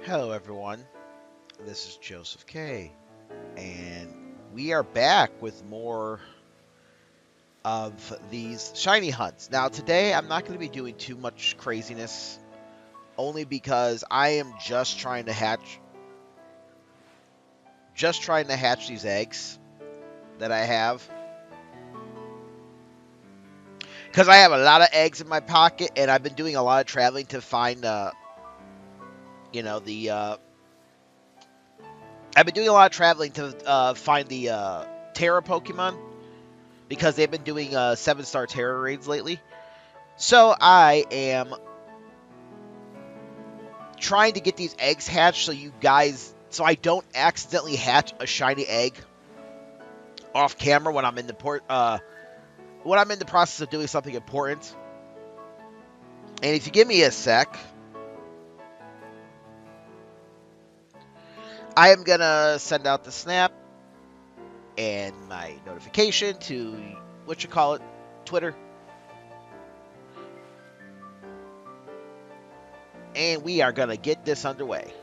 Hello, everyone. This is Joseph K. And we are back with more of these shiny hunts. Now, today I'm not going to be doing too much craziness, only because I am just trying to hatch these eggs that I have. Because I have a lot of eggs in my pocket, and I've been doing a lot of traveling to find, I've been doing a lot of traveling to find the Terra Pokemon because they've been doing 7-star Terra raids lately. So I am trying to get these eggs hatched so I don't accidentally hatch a shiny egg off camera when I'm in the process of doing something important. And if you give me a sec, I am gonna send out the snap and my notification to Twitter. And we are gonna get this underway.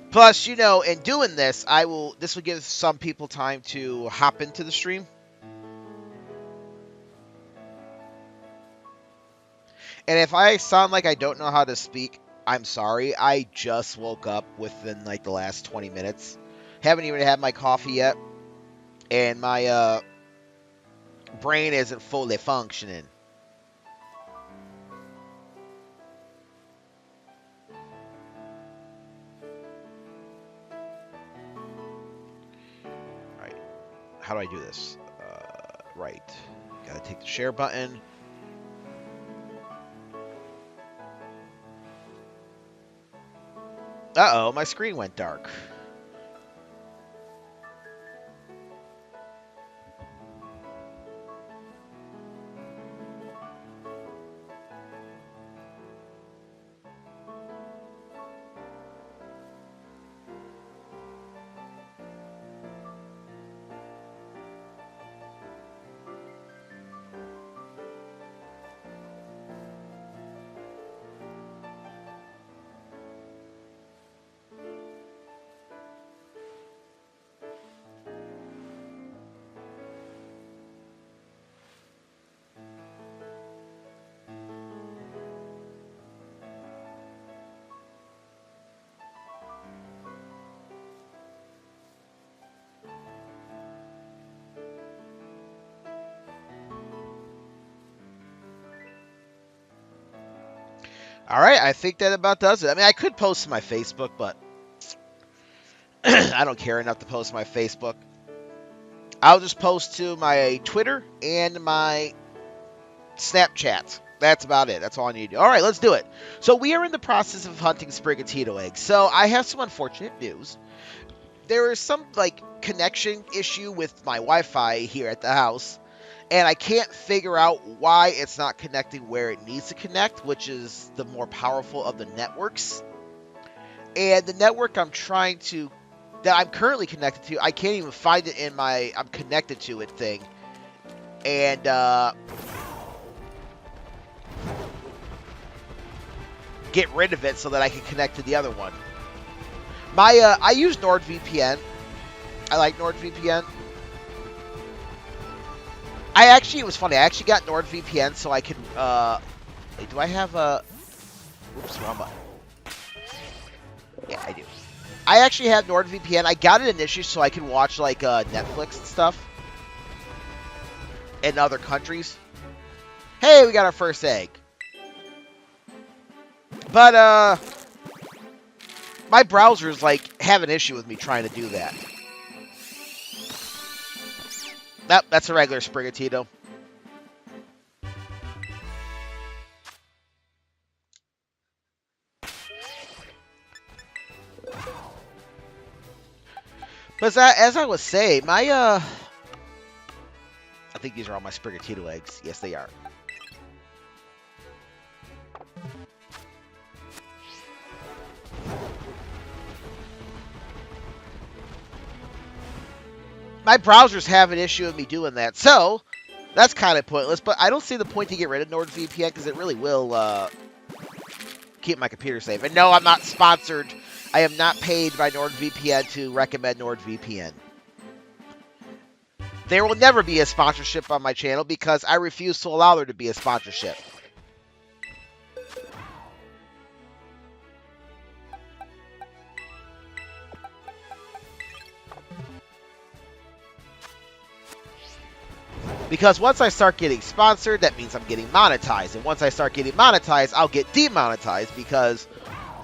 Plus, in doing this, this will give some people time to hop into the stream. And if I sound like I don't know how to speak, I'm sorry. I just woke up within like the last 20 minutes. Haven't even had my coffee yet. And my brain isn't fully functioning. Right. How do I do this? Right. Gotta take the share button. Uh-oh, my screen went dark. All right, I think that about does it. I mean, I could post to my Facebook, but I don't care enough to post to my Facebook. I'll just post to my Twitter and my Snapchat. That's about it. That's all I need to do. All right, let's do it. So we are in the process of hunting Sprigatito eggs. So I have some unfortunate news. There is some connection issue with my Wi-Fi here at the house, and I can't figure out why it's not connecting where it needs to connect, which is the more powerful of the networks. And the network I'm trying to that I'm currently connected to. I can't even find it in my I'm connected to it thing. And get rid of it so that I can connect to the other one. I use NordVPN. I like NordVPN. It was funny. I actually got NordVPN so I could, wait, do I have a, oops, wrong button. Yeah, I do. I actually have NordVPN. I got it initially so I can watch, like, Netflix and stuff. In other countries. Hey, we got our first egg. But, my browser's, like, have an issue with me trying to do that. Nope, that's a regular Sprigatito. But as I was saying, I think these are all my Sprigatito eggs. Yes, they are. My browsers have an issue with me doing that, so that's kind of pointless. But I don't see the point to get rid of NordVPN because it really will keep my computer safe. And no, I'm not sponsored. I am not paid by NordVPN to recommend NordVPN. There will never be a sponsorship on my channel because I refuse to allow there to be a sponsorship. Because once I start getting sponsored, that means I'm getting monetized. And once I start getting monetized, I'll get demonetized because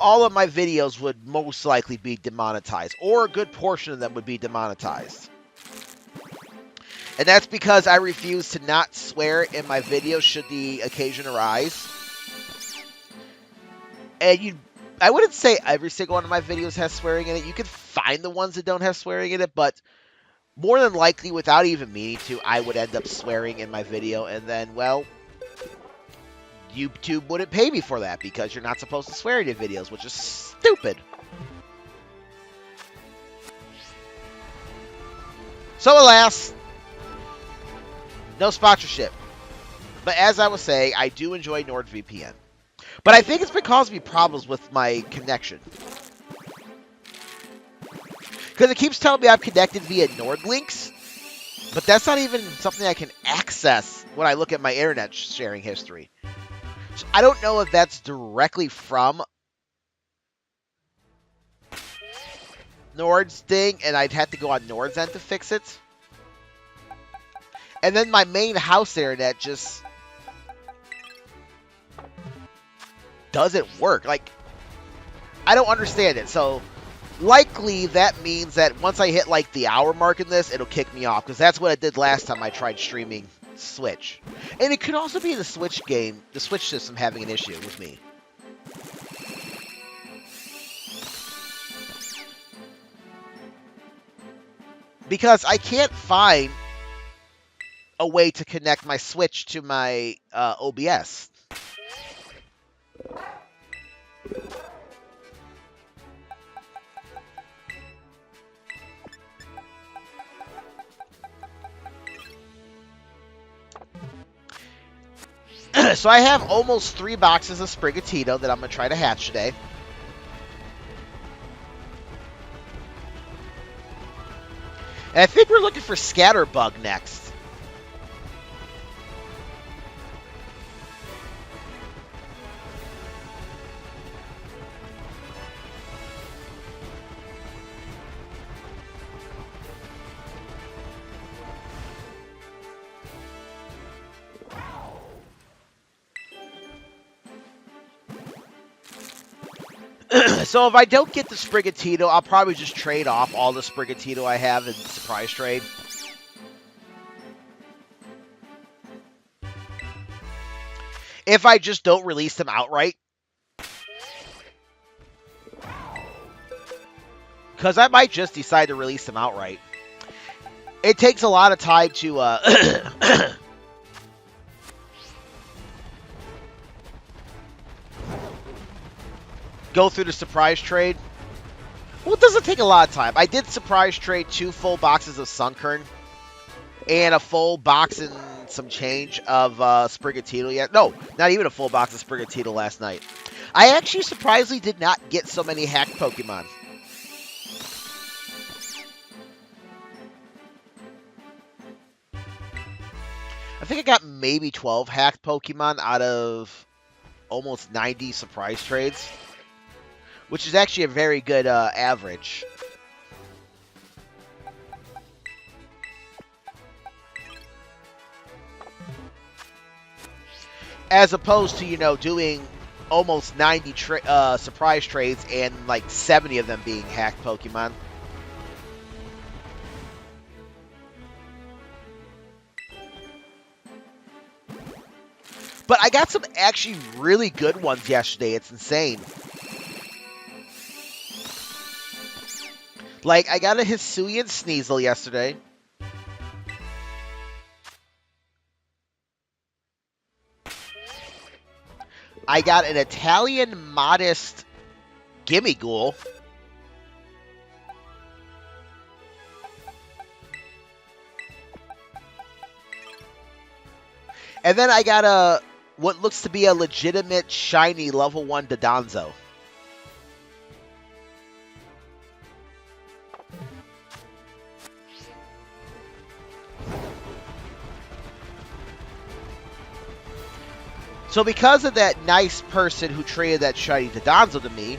all of my videos would most likely be demonetized. Or a good portion of them would be demonetized. And that's because I refuse to not swear in my videos should the occasion arise. And I wouldn't say every single one of my videos has swearing in it. You can find the ones that don't have swearing in it, but more than likely, without even meaning to, I would end up swearing in my video, and then, well, YouTube wouldn't pay me for that because you're not supposed to swear in your videos, which is stupid. So, alas, no sponsorship. But as I was saying, I do enjoy NordVPN. But I think it's been causing me problems with my connection. Because it keeps telling me I'm connected via NordLinks, but that's not even something I can access when I look at my internet sharing history. So I don't know if that's directly from Nord's thing, and I'd have to go on Nord's end to fix it. And then my main house internet just doesn't work. Like, I don't understand it, so likely that means that once I hit like the hour mark in this, it'll kick me off because that's what it did last time I tried streaming Switch. And it could also be the Switch game, the Switch system having an issue with me. Because I can't find a way to connect my Switch to my OBS. So I have almost 3 boxes of Sprigatito that I'm going to try to hatch today. And I think we're looking for Scatterbug next. So if I don't get the Sprigatito, I'll probably just trade off all the Sprigatito I have in Surprise Trade. If I just don't release them outright. Because I might just decide to release them outright. It takes a lot of time to go through the Surprise Trade. Well, it doesn't take a lot of time. I did surprise trade 2 full boxes of Sunkern and a full box and some change of Sprigatito yet. No, not even a full box of Sprigatito last night. I actually surprisingly did not get so many hacked Pokemon. I think I got maybe 12 hacked Pokemon out of almost 90 surprise trades, which is actually a very good average. As opposed to, doing almost 90 surprise trades and like 70 of them being hacked Pokemon. But I got some actually really good ones yesterday. It's insane. Like, I got a Hisuian Sneasel yesterday. I got an Italian Modest Gimmighoul. And then I got what looks to be a legitimate shiny level 1 Dodonzo. So because of that nice person who traded that shiny Dodonzo to me,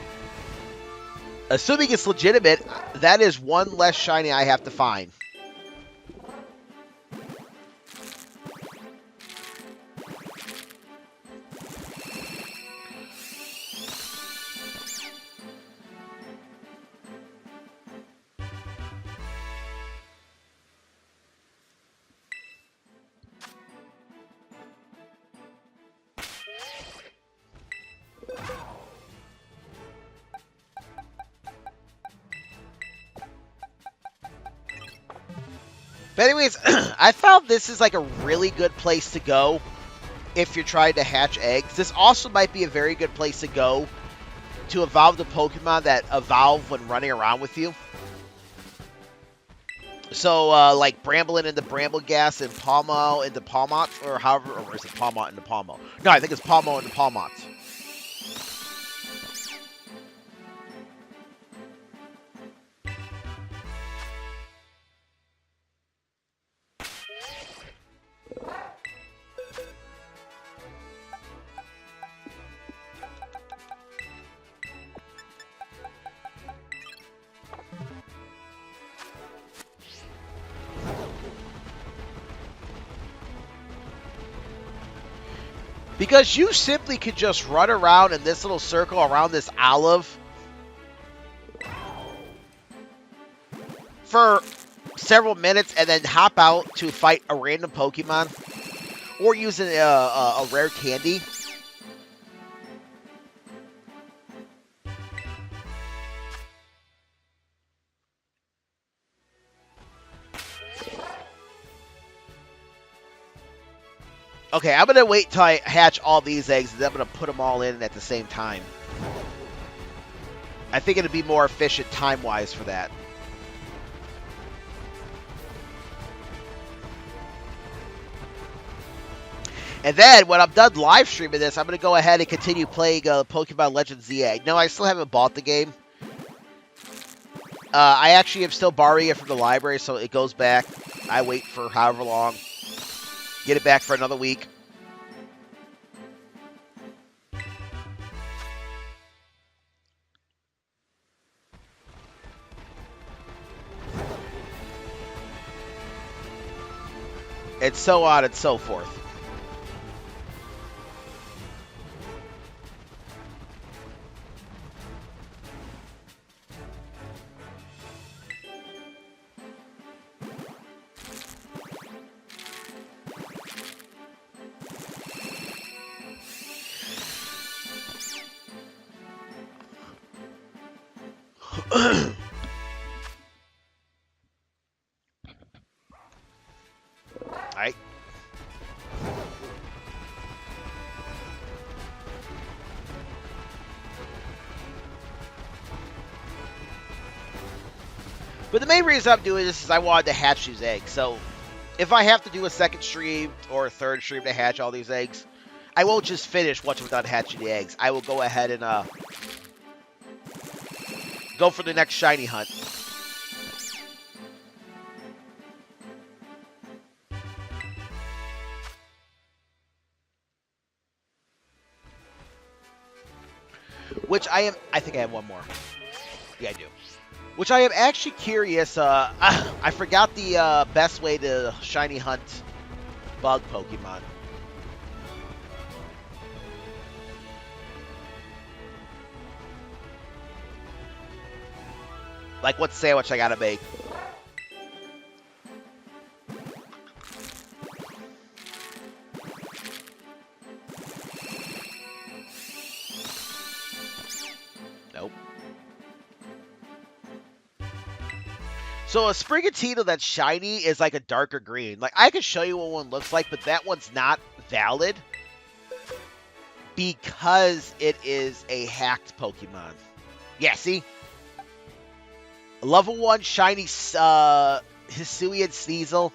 assuming it's legitimate, that is one less shiny I have to find. But anyways, I found this is like a really good place to go if you're trying to hatch eggs. This also might be a very good place to go to evolve the Pokemon that evolve when running around with you. So, like Bramblin into Brambleghast and Palmo into Palmot, or however, or is it Palmot into Palmo? No, I think it's Palmo into Palmot. Because you simply could just run around in this little circle around this olive for several minutes and then hop out to fight a random Pokemon or using a rare candy. Okay, I'm going to wait till I hatch all these eggs, and then I'm going to put them all in at the same time. I think it'd be more efficient time-wise for that. And then, when I'm done live streaming this, I'm going to go ahead and continue playing Pokemon Legends ZA. No, I still haven't bought the game. I actually am still borrowing it from the library, so it goes back. I wait for however long. Get it back for another week. And so on and so forth. Alright. But the main reason I'm doing this is I wanted to hatch these eggs. So if I have to do a second stream or a third stream to hatch all these eggs, I won't just finish once I'm done hatching the eggs. I will go ahead and go for the next shiny hunt. Which I think I have one more. Yeah, I do. Which I am actually curious. I forgot the best way to shiny hunt bug Pokemon. Like what sandwich I gotta make. Nope. So a Sprigatito that's shiny is like a darker green. Like I could show you what one looks like, but that one's not valid because it is a hacked Pokemon. Yeah, see? Level 1 shiny Hisuian Sneasel.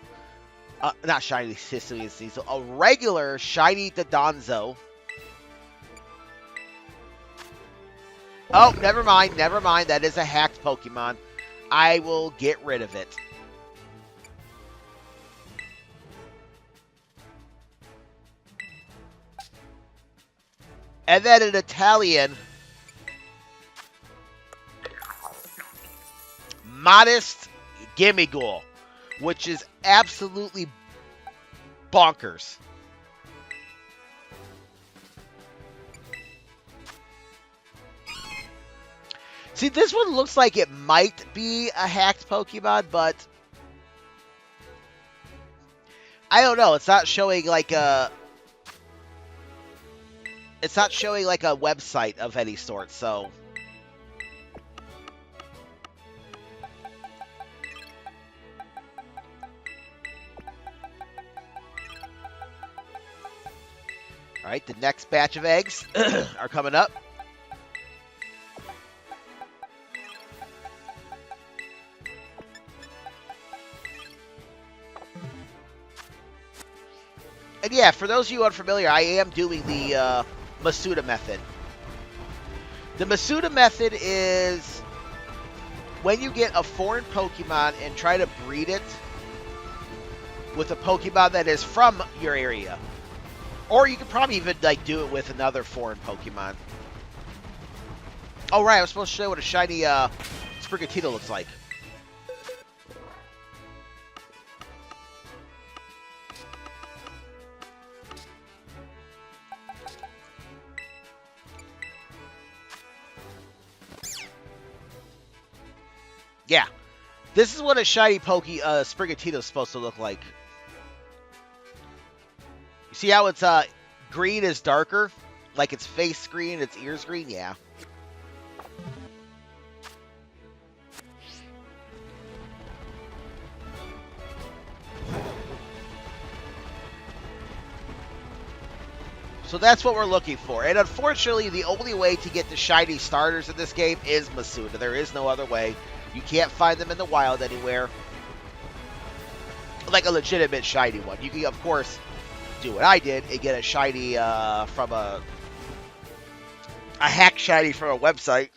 Not shiny Hisuian Sneasel. A regular shiny Dodonzo. Oh, never mind. Never mind. That is a hacked Pokemon. I will get rid of it. And then an Italian Modest Gimmighoul, which is absolutely bonkers. See, this one looks like it might be a hacked Pokemon, but I don't know. It's not showing like a website of any sort, so all right, the next batch of eggs are coming up. And yeah, for those of you unfamiliar, I am doing the Masuda method. The Masuda method is when you get a foreign Pokemon and try to breed it with a Pokemon that is from your area. Or you could probably even like do it with another foreign Pokemon. Oh right, I was supposed to show you what a shiny Sprigatito looks like. Yeah, this is what a shiny Sprigatito is supposed to look like. You see how its green is darker? Like its face green, its ears green? Yeah. So that's what we're looking for. And unfortunately, the only way to get the shiny starters in this game is Masuda. There is no other way. You can't find them in the wild anywhere. Like a legitimate shiny one. You can, of course, do what I did and get a shiny from a hack shiny from a website.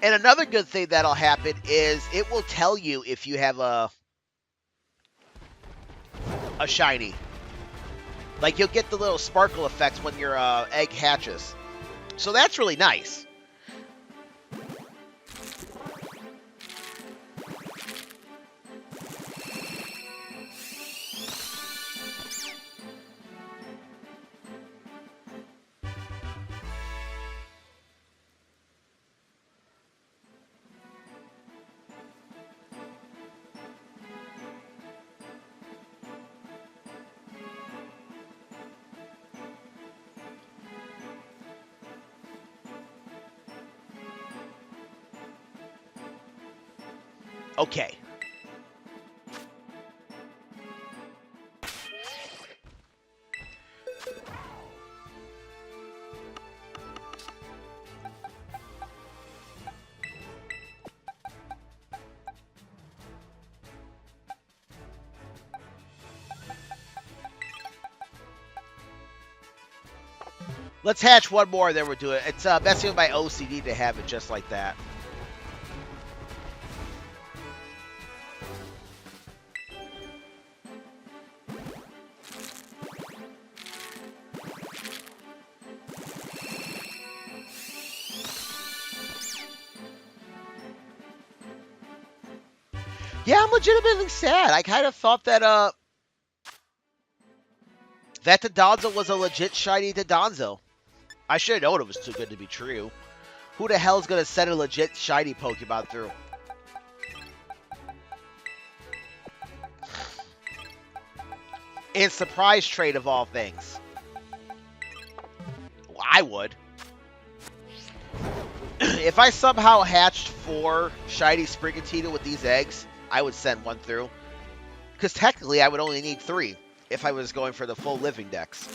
And another good thing that'll happen is it will tell you if you have a shiny. Like you'll get the little sparkle effects when your egg hatches. So that's really nice. Okay. Let's hatch one more, then we'll do it. It's messing with my OCD to have it just like that. Yeah, I'm legitimately sad. I kind of thought that that Dodonzo was a legit shiny Dodonzo. I should have known it was too good to be true. Who the hell's gonna send a legit shiny Pokemon through? And surprise trade of all things. Well, I would. If I somehow hatched 4 shiny Sprigatito with these eggs, I would send one through. Because technically, I would only need 3 if I was going for the full living dex.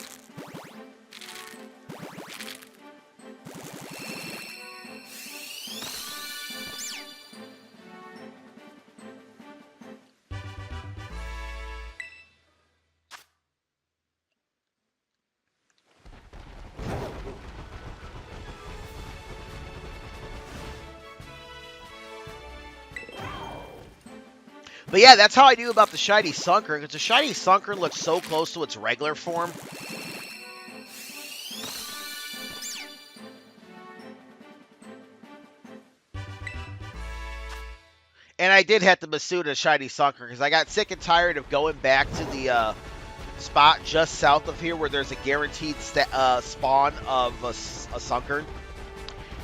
But yeah, that's how I knew about the shiny Sunkern, because the shiny Sunkern looks so close to its regular form. And I did have to Masuda shiny Sunkern, because I got sick and tired of going back to the spot just south of here where there's a guaranteed spawn of a Sunkern.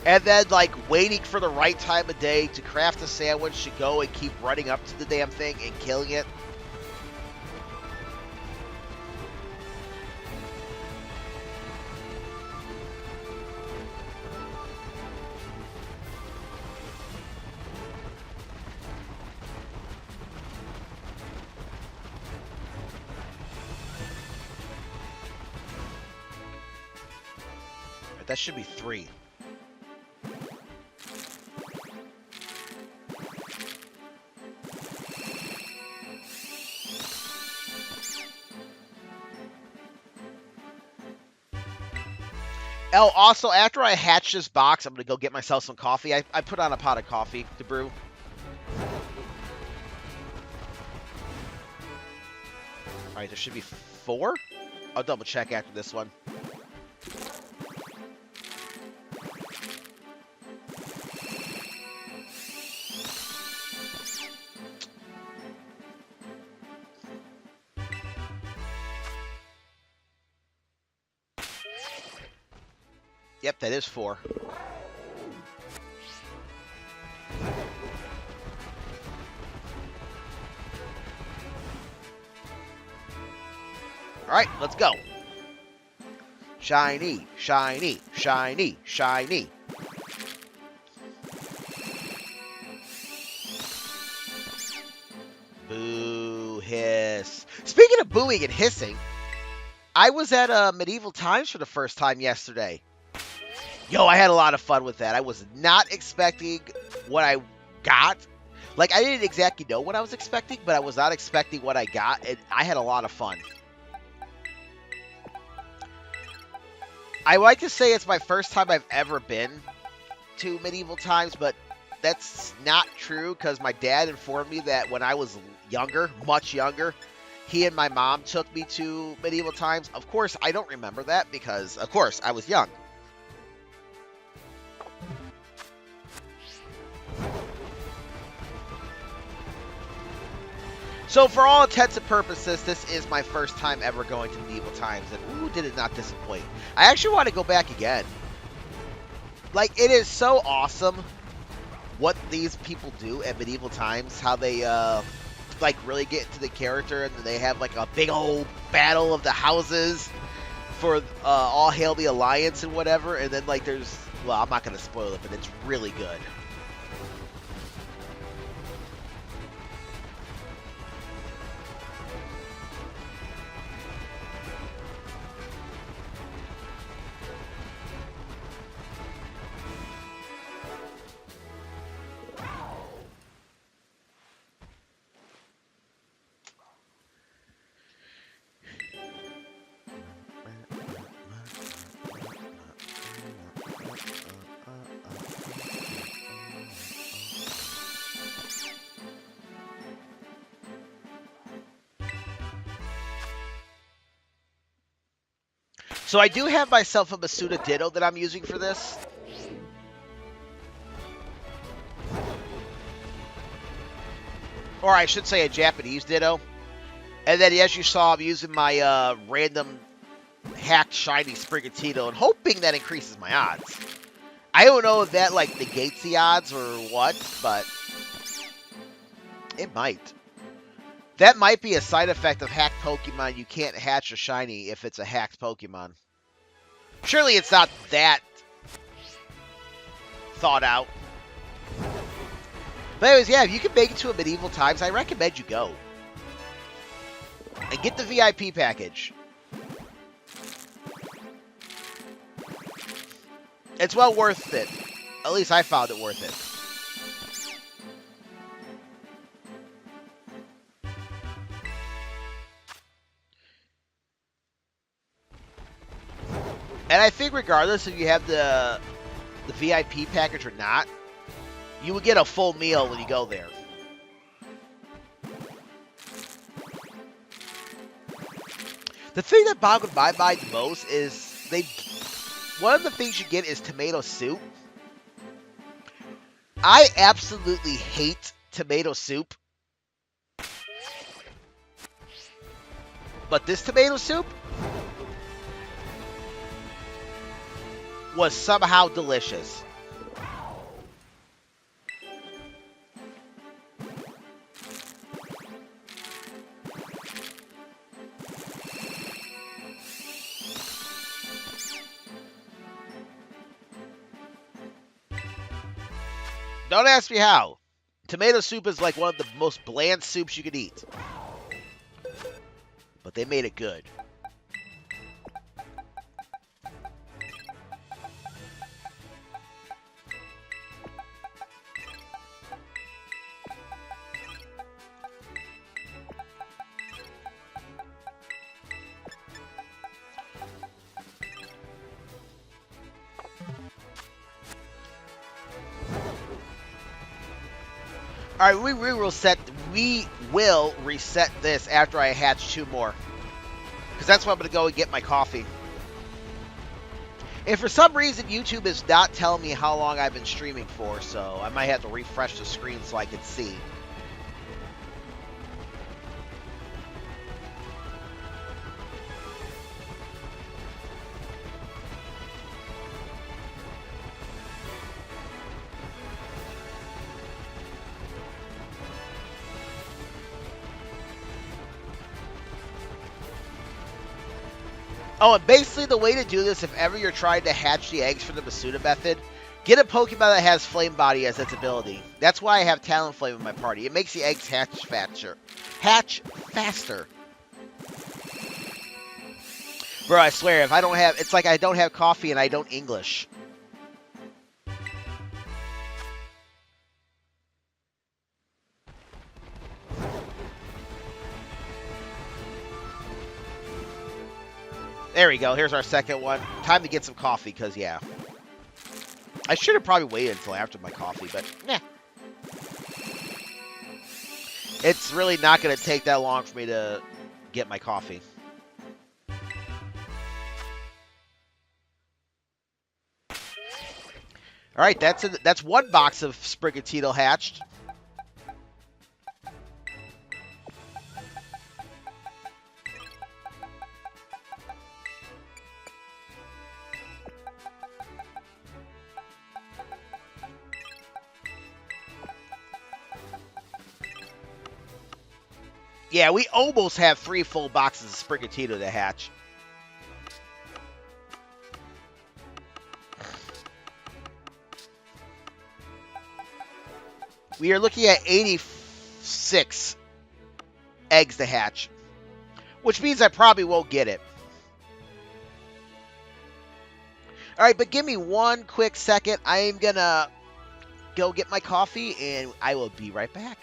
And then, like, waiting for the right time of day to craft a sandwich to go and keep running up to the damn thing and killing it. That should be 3. Oh, also, after I hatch this box, I'm going to go get myself some coffee. I put on a pot of coffee to brew. Alright, there should be 4? I'll double check after this one. Yep, that is 4. Alright, let's go. Shiny, shiny, shiny, shiny. Boo, hiss. Speaking of booing and hissing, I was at Medieval Times for the first time yesterday. Yo, I had a lot of fun with that. I was not expecting what I got. Like, I didn't exactly know what I was expecting, but I was not expecting what I got, and I had a lot of fun. I like to say it's my first time I've ever been to Medieval Times, but that's not true, because my dad informed me that when I was younger, much younger, he and my mom took me to Medieval Times. Of course, I don't remember that, because, of course, I was young. So for all intents and purposes, this is my first time ever going to Medieval Times, and ooh, did it not disappoint. I actually want to go back again. Like, it is so awesome what these people do at Medieval Times, how they, like, really get into the character, and they have, like, a big old battle of the houses for All Hail the Alliance and whatever, and then, like, there's, well, I'm not going to spoil it, but it's really good. So I do have myself a Masuda Ditto that I'm using for this. Or I should say a Japanese Ditto. And then as you saw, I'm using my random hacked shiny Sprigatito and hoping that increases my odds. I don't know if that like negates the odds or what, but it might. That might be a side effect of hacked Pokemon. You can't hatch a shiny if it's a hacked Pokemon. Surely it's not that thought out. But anyways, yeah, if you can make it to a Medieval Times, I recommend you go. And get the VIP package. It's well worth it. At least I found it worth it. And I think regardless if you have the VIP package or not, you will get a full meal when you go there. The thing that boggled my mind most is one of the things you get is tomato soup. I absolutely hate tomato soup. But this tomato soup was somehow delicious. Don't ask me how. Tomato soup is like one of the most bland soups you could eat. But they made it good. All right, we will reset this after I hatch 2 more. Because that's where I'm going to go and get my coffee. And for some reason, YouTube is not telling me how long I've been streaming for, so I might have to refresh the screen so I can see. Oh, and basically the way to do this, if ever you're trying to hatch the eggs for the Masuda method, get a Pokemon that has Flame Body as its ability. That's why I have Talonflame in my party. It makes the eggs hatch faster. Bro, I swear, if I don't have... It's like I don't have coffee and I don't English. There we go. Here's our second one. Time to get some coffee, because, yeah. I should have probably waited until after my coffee, but, nah. It's really not going to take that long for me to get my coffee. Alright, that's one box of Sprigatito hatched. Yeah, we almost have 3 full boxes of Sprigatito to hatch. We are looking at 86 eggs to hatch, which means I probably won't get it. All right, but give me one quick second. I am going to go get my coffee, and I will be right back.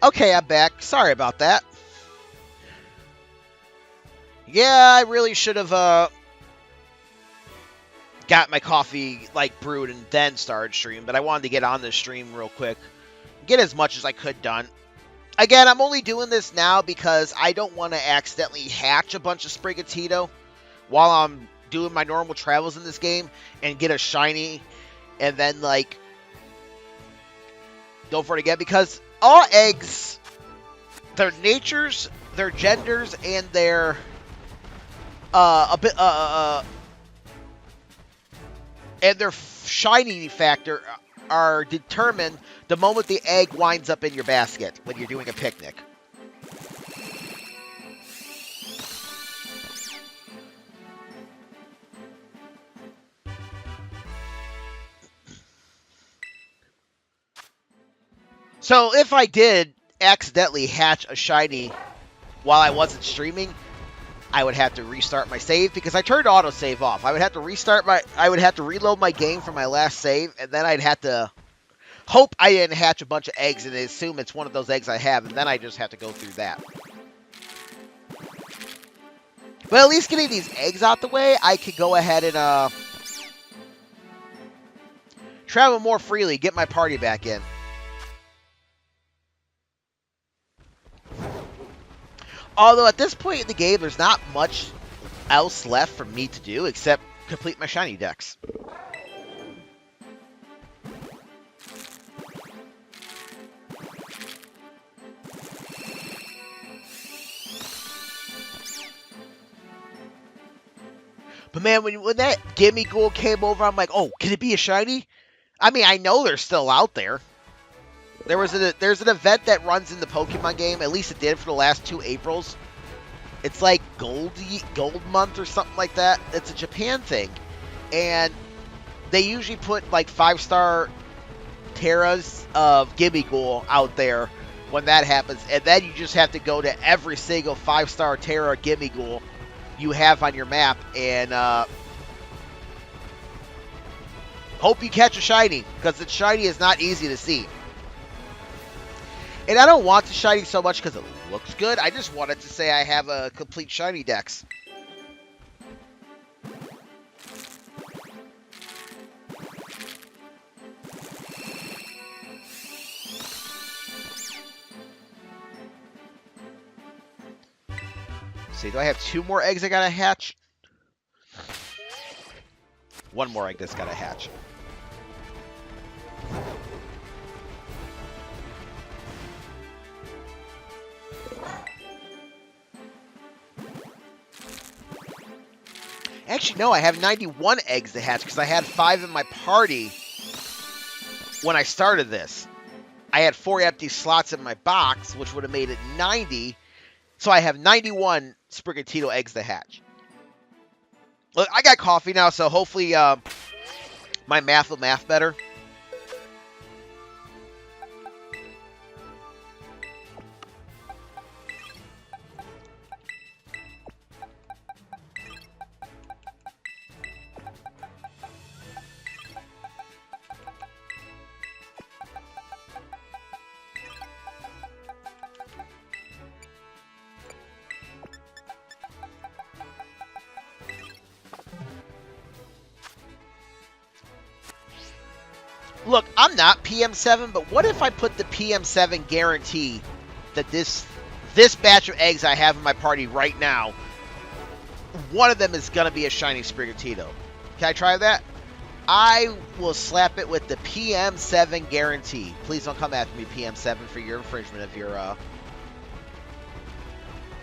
Okay, I'm back. Sorry about that. Yeah, I really should have got my coffee like brewed and then started stream, but I wanted to get on this stream real quick, get as much as I could done. Again, I'm only doing this now because I don't want to accidentally hatch a bunch of Sprigatito while I'm doing my normal travels in this game and get a shiny, and then like don't forget, because all eggs, their natures, their genders, and their a bit and their shiny factor are determined the moment the egg winds up in your basket when you're doing a picnic. So if I did accidentally hatch a shiny while I wasn't streaming, I would have to restart my save because I turned autosave off. I would have to reload my game from my last save, and then I'd have to hope I didn't hatch a bunch of eggs and assume it's one of those eggs I have, and then I just have to go through that. But at least getting these eggs out the way, I could go ahead and travel more freely, get my party back in. Although at this point in the game, there's not much else left for me to do except complete my shiny decks. But man, when that Gimme Ghoul came over, I'm like, oh, can it be a shiny? I mean, I know they're still out there. There's an event that runs in the Pokemon game, at least it did for the last 2 Aprils. It's like Gold Month or something like that. It's a Japan thing. And they usually put like 5-star Terras of Gimme Ghoul out there when that happens. And then you just have to go to every single 5-star Terra Gimme Ghoul you have on your map and hope you catch a shiny, because the shiny is not easy to see. And I don't want the shiny so much because it looks good. I just wanted to say I have a complete shiny dex. See, do I have 2 more eggs I gotta hatch? 1 more egg that's gotta hatch. Actually, no, I have 91 eggs to hatch because I had 5 in my party when I started this. I had 4 empty slots in my box, which would have made it 90. So I have 91 Sprigatito eggs to hatch. Look, I got coffee now, so hopefully my math will math better. Look, I'm not PM7, but what if I put the PM7 guarantee that this batch of eggs I have in my party right now, one of them is going to be a shiny Sprigatito? Can I try that? I will slap it with the PM7 guarantee. Please don't come after me, PM7, for your infringement of your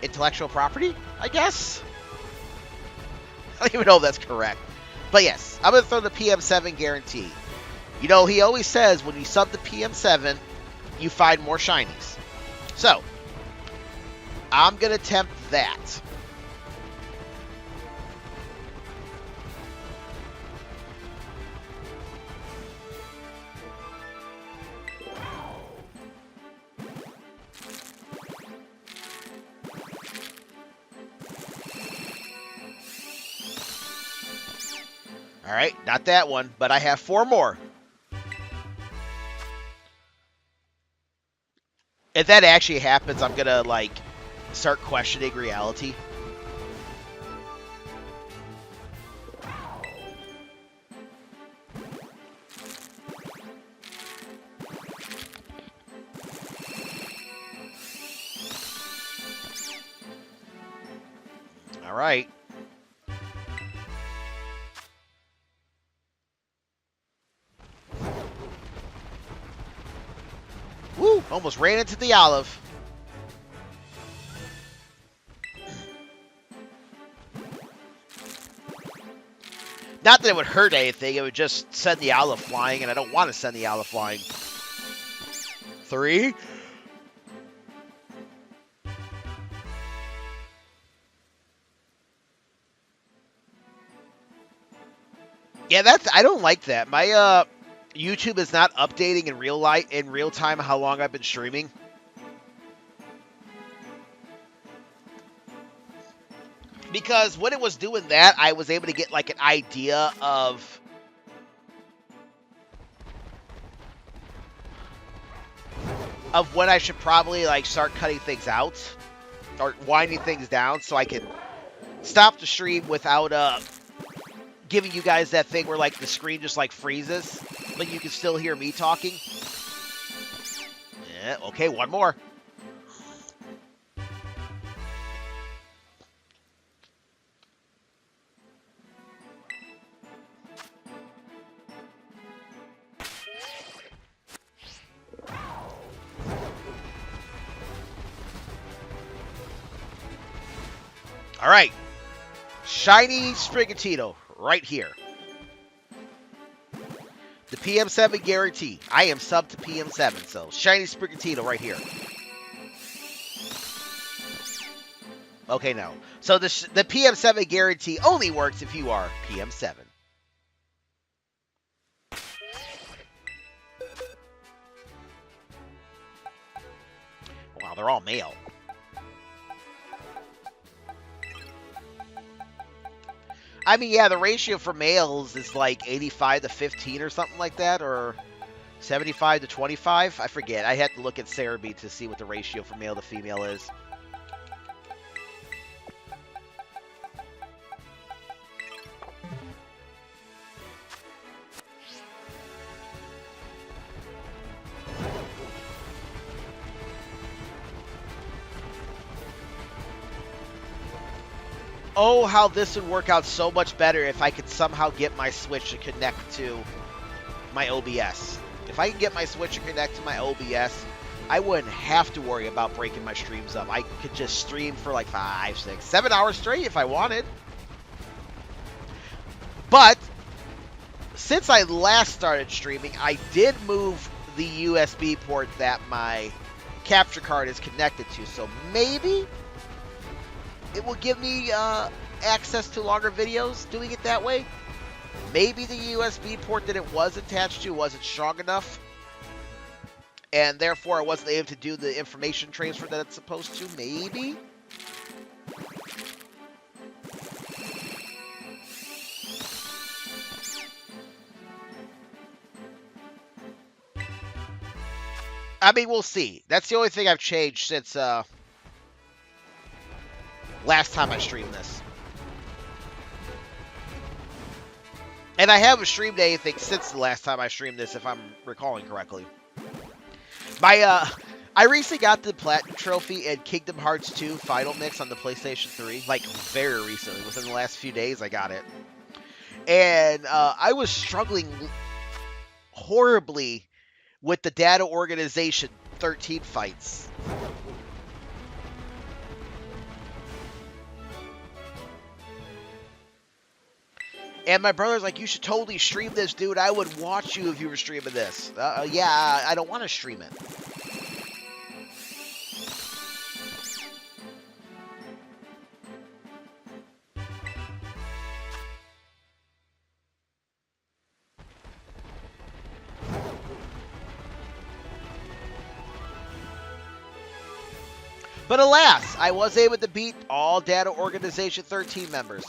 intellectual property, I guess? I don't even know if that's correct. But yes, I'm going to throw the PM7 guarantee. You know, he always says when you sub the PM7, you find more shinies. So, I'm going to attempt that. Alright, not that one, but I have 4 more. If that actually happens, I'm gonna like start questioning reality. All right. Woo! Almost ran into the olive. Not that it would hurt anything. It would just send the olive flying, and I don't want to send the olive flying. 3. Yeah, I don't like that. My YouTube is not updating in real time how long I've been streaming. Because when it was doing that, I was able to get like an idea of when I should probably like start cutting things out or winding things down so I can stop the stream without giving you guys that thing where like the screen just like freezes, but you can still hear me talking. Yeah, okay, one more. All right. Shiny Sprigatito right here. The PM7 guarantee. I am sub to PM7, so Shiny Sprigatito right here. Okay, no. So the PM7 guarantee only works if you are PM7. Wow, they're all male. I mean, yeah, the ratio for males is like 85 to 15 or something like that, or 75 to 25. I forget. I had to look at Cerebi to see what the ratio for male to female is. Oh, how this would work out so much better if I could somehow get my Switch to connect to my OBS. If I can get my Switch to connect to my OBS, I wouldn't have to worry about breaking my streams up. I could just stream for like 5, 6, 7 hours straight if I wanted. But since I last started streaming, I did move the USB port that my capture card is connected to. So maybe it will give me access to longer videos doing it that way. Maybe the USB port that it was attached to wasn't strong enough, and therefore I wasn't able to do the information transfer that it's supposed to. Maybe. I mean, we'll see. That's the only thing I've changed since last time I streamed this. And I haven't streamed anything since the last time I streamed this, if I'm recalling correctly. I recently got the Platinum Trophy in Kingdom Hearts 2 Final Mix on the PlayStation 3. Like, very recently. Within the last few days, I got it. And I was struggling horribly with the Data Organization 13 fights. And my brother's like, you should totally stream this, dude. I would watch you if you were streaming this. Yeah, I don't want to stream it. But alas, I was able to beat all Data Organization 13 members.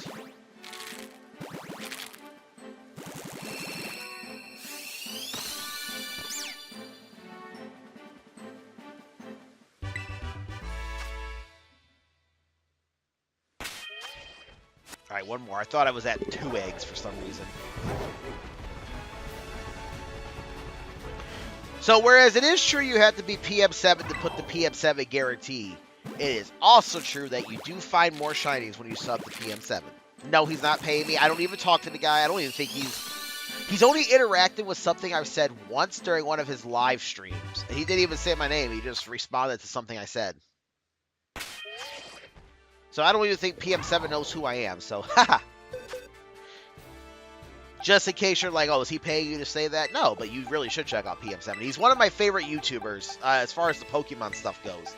Alright, one more. I thought I was at 2 eggs for some reason. So, whereas it is true you have to be PM7 to put the PM7 guarantee, it is also true that you do find more shinies when you sub to PM7. No, he's not paying me. I don't even talk to the guy. I don't even think he's only interacted with something I've said once during one of his live streams. He didn't even say my name. He just responded to something I said. So I don't even think PM7 knows who I am. So, haha. Just in case you're like, oh, is he paying you to say that? No, but you really should check out PM7. He's one of my favorite YouTubers as far as the Pokemon stuff goes.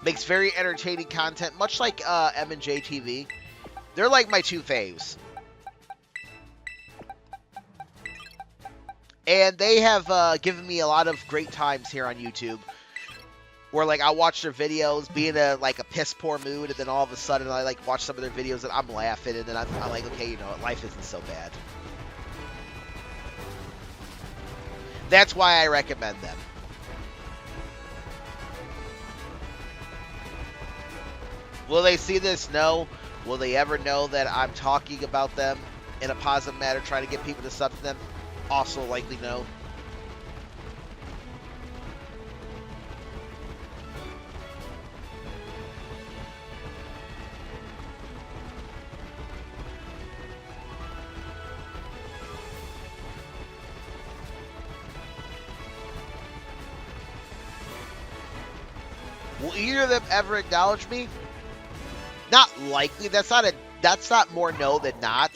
Makes very entertaining content, much like M&J TV. They're like my 2 faves. And they have given me a lot of great times here on YouTube. Where, like, I watch their videos, be in a piss-poor mood, and then all of a sudden I, like, watch some of their videos and I'm laughing, and then I'm like, okay, you know what, life isn't so bad. That's why I recommend them. Will they see this? No. Will they ever know that I'm talking about them in a positive manner, trying to get people to sub to them? Also likely no. Will either of them ever acknowledge me? Not likely. That's not more no than not.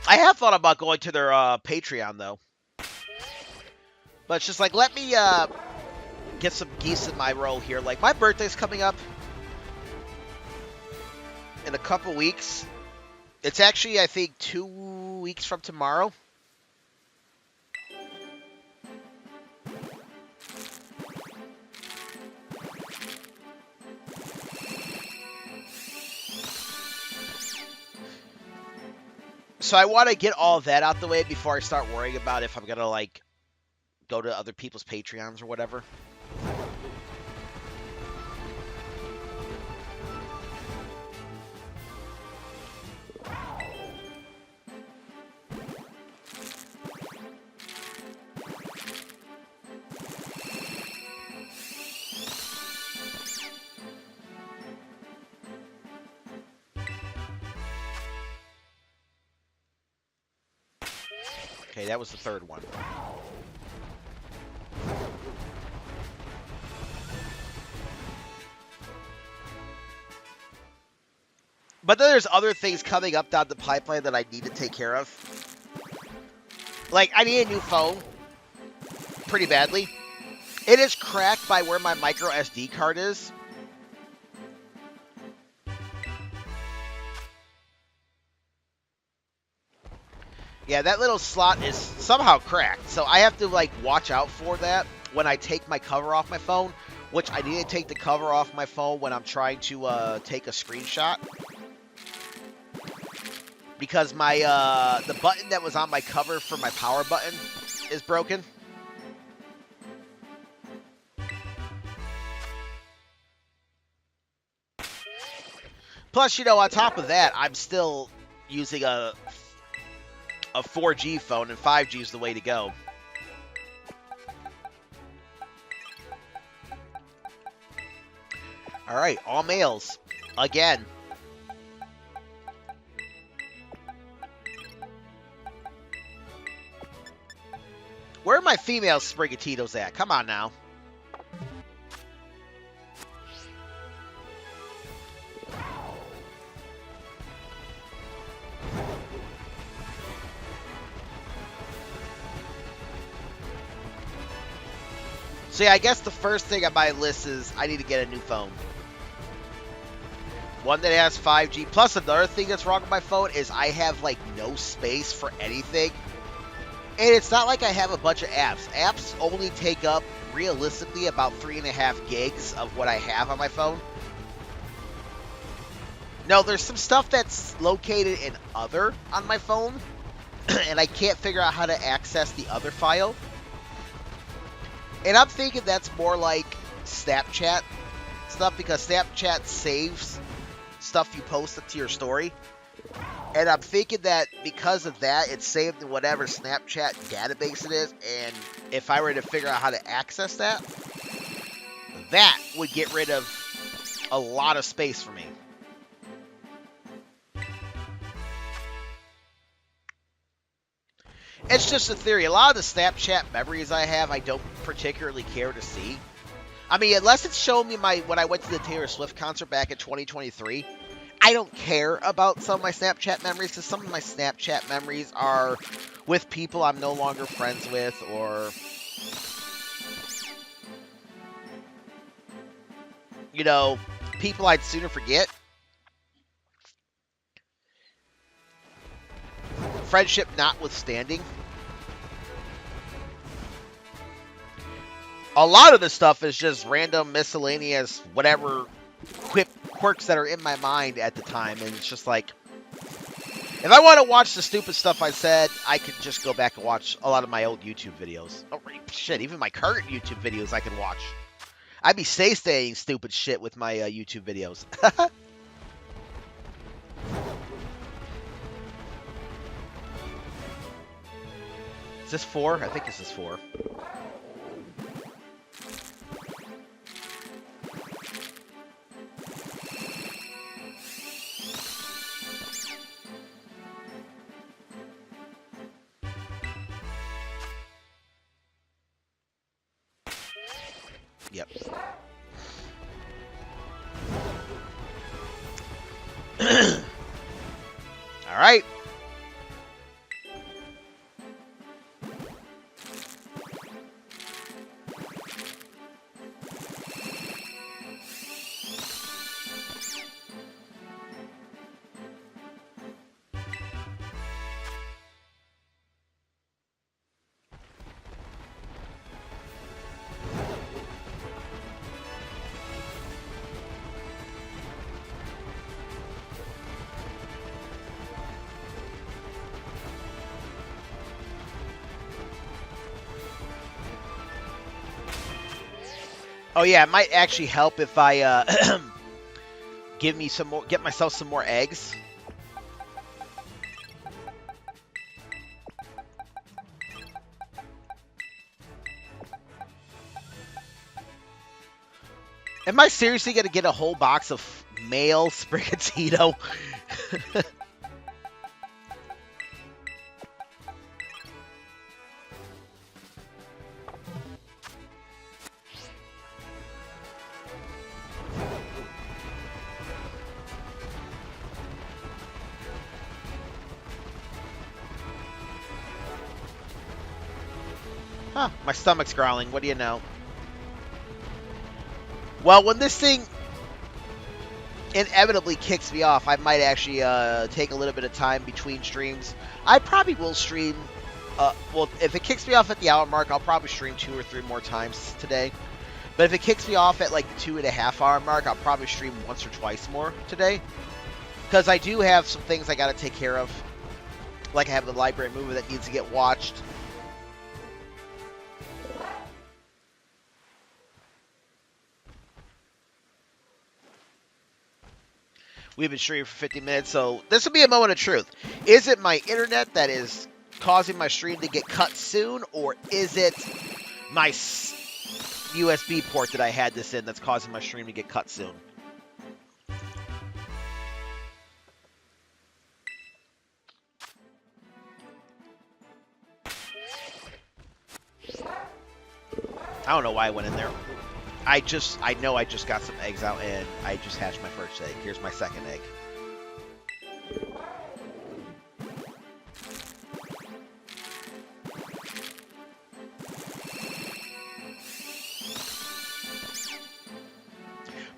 I have thought about going to their Patreon though. But it's just like, let me get some geese in my row here. Like, my birthday's coming up in a couple weeks. It's actually, I think, 2 weeks from tomorrow. So I want to get all that out the way before I start worrying about if I'm going to, like, go to other people's Patreons or whatever. Okay, that was the third one. But then there's other things coming up down the pipeline that I need to take care of. Like, I need a new phone. Pretty badly. It is cracked by where my micro SD card is. Yeah, that little slot is somehow cracked. So I have to, like, watch out for that when I take my cover off my phone. Which I need to take the cover off my phone when I'm trying to take a screenshot. Because my the button that was on my cover for my power button is broken. Plus, you know, on top of that, I'm still using a 4G phone, and 5G is the way to go. All right, all males again. Where are my female Sprigatitos at? Come on now. So yeah, I guess the first thing on my list is I need to get a new phone. One that has 5G. Plus, another thing that's wrong with my phone is I have, like, no space for anything. And it's not like I have a bunch of apps. Apps only take up, realistically, about 3.5 gigs of what I have on my phone. No, there's some stuff that's located in other on my phone, and I can't figure out how to access the other file. And I'm thinking that's more like Snapchat stuff, because Snapchat saves stuff you post to your story. And I'm thinking that because of that, it's saved in whatever Snapchat database it is. And if I were to figure out how to access that, that would get rid of a lot of space for me. It's just a theory. A lot of the Snapchat memories I have, I don't particularly care to see. I mean, unless it's showing me when I went to the Taylor Swift concert back in 2023, I don't care about some of my Snapchat memories, because some of my Snapchat memories are with people I'm no longer friends with, or, you know, people I'd sooner forget. Friendship notwithstanding. A lot of this stuff is just random, miscellaneous, whatever quirks that are in my mind at the time. And it's just like, if I want to watch the stupid stuff I said, I could just go back and watch a lot of my old YouTube videos. Oh, shit, even my current YouTube videos I can watch. I'd be saying stupid shit with my YouTube videos. Is this 4? I think this is 4. Yep. All right. Oh yeah, it might actually help if I get myself some more eggs. Am I seriously gonna get a whole box of male Sprigatito? Huh, my stomach's growling. What do you know? Well, when this thing inevitably kicks me off, I might actually take a little bit of time between streams. I probably will stream. Well, if it kicks me off at the hour mark, I'll probably stream 2 or 3 more times today. But if it kicks me off at like the 2.5 hour mark, I'll probably stream once or twice more today. Because I do have some things I got to take care of. Like I have the library movie that needs to get watched. We've been streaming for 50 minutes, so this will be a moment of truth. Is it my internet that is causing my stream to get cut soon, or is it my USB port that I had this in that's causing my stream to get cut soon? I don't know why I went in there. I know I just got some eggs out, and I just hatched my first egg. Here's my second egg.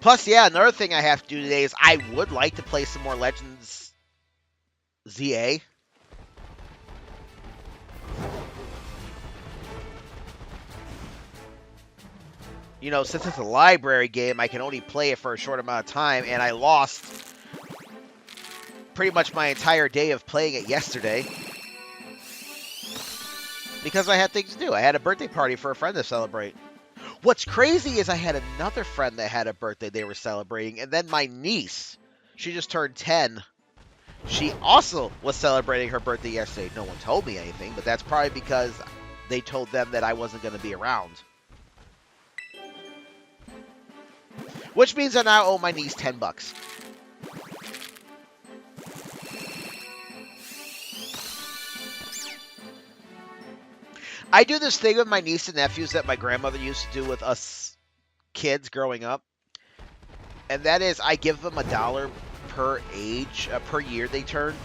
Plus, yeah, another thing I have to do today is I would like to play some more Legends ZA. You know, since it's a library game, I can only play it for a short amount of time, and I lost pretty much my entire day of playing it yesterday because I had things to do. I had a birthday party for a friend to celebrate. What's crazy is I had another friend that had a birthday they were celebrating, and then my niece, she just turned 10. She also was celebrating her birthday yesterday. No one told me anything, but that's probably because they told them that I wasn't going to be around. Which means I now owe my niece $10. I do this thing with my niece and nephews that my grandmother used to do with us kids growing up. And that is I give them $1 per age, per year they turn.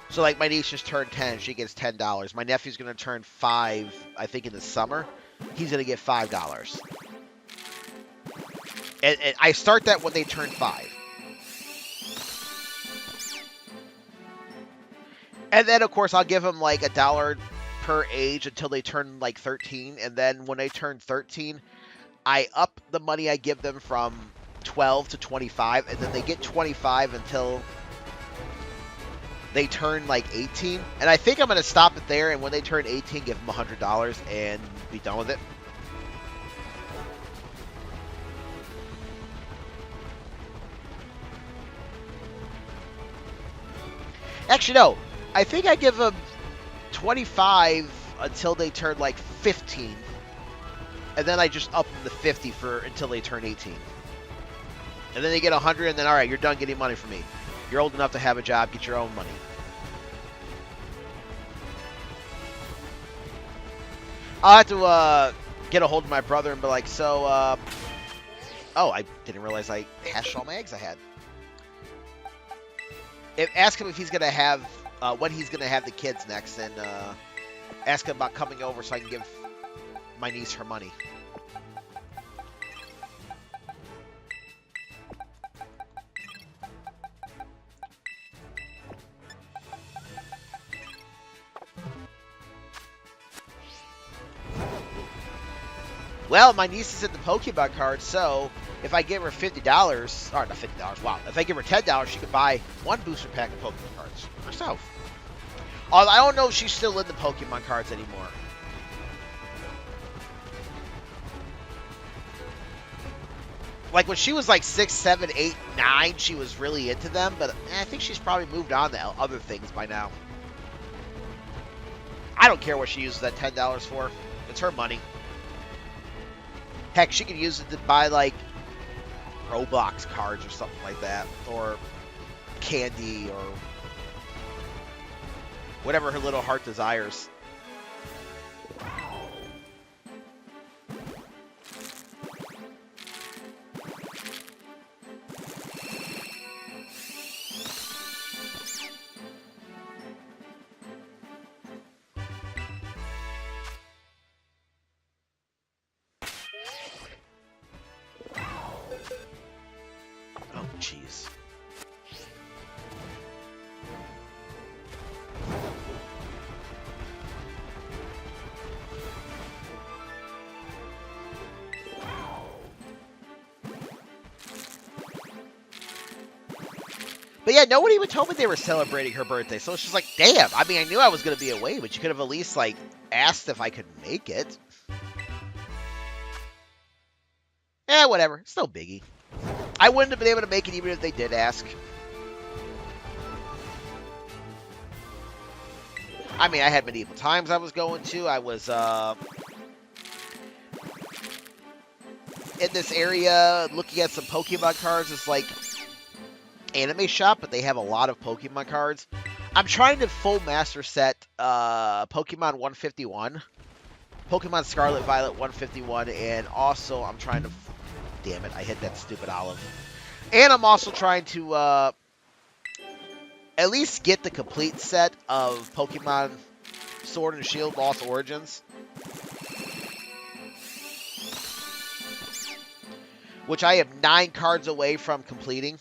So like my niece just turned 10, she gets $10. My nephew's going to turn 5, I think in the summer. He's going to get $5. And I start that when they turn 5. And then, of course, I'll give them like $1 per age until they turn like 13. And then when they turn 13, I up the money I give them from 12 to 25. And then they get 25 until they turn like 18. And I think I'm going to stop it there. And when they turn 18, give them $100 and be done with it. Actually, no. I think I give them 25 until they turn like 15. And then I just up them to 50 until they turn 18. And then they get 100, and then, all right, you're done getting money from me. You're old enough to have a job, get your own money. I'll have to get a hold of my brother and be like, so, oh, I didn't realize I hashed all my eggs I had. Ask him if he's going to have, when he's going to have the kids next, and ask him about coming over so I can give my niece her money. Well, my niece is in the Pokemon card, so if I give her $50, or not $50, wow. If I give her $10, she could buy one booster pack of Pokemon cards herself. Although I don't know if she's still in the Pokemon cards anymore. Like when she was like 6, 7, 8, 9, she was really into them, but I think she's probably moved on to other things by now. I don't care what she uses that $10 for. It's her money. Heck, she could use it to buy, like, Roblox cards or something like that. Or candy or whatever her little heart desires. Jeez. But yeah, nobody even told me they were celebrating her birthday, so it's just like, damn. I mean, I knew I was going to be away, but you could have at least, like, asked if I could make it. Eh, whatever. It's no biggie. I wouldn't have been able to make it even if they did ask. I mean, I had medieval times I was going to. I was in this area looking at some Pokemon cards. It's like anime shop, but they have a lot of Pokemon cards. I'm trying to full master set Pokemon 151. Pokemon Scarlet, Violet 151. And also I'm trying to... Damn it, I hit that stupid olive. And I'm also trying to at least get the complete set of Pokemon Sword and Shield Lost Origins. Which I am 9 cards away from completing.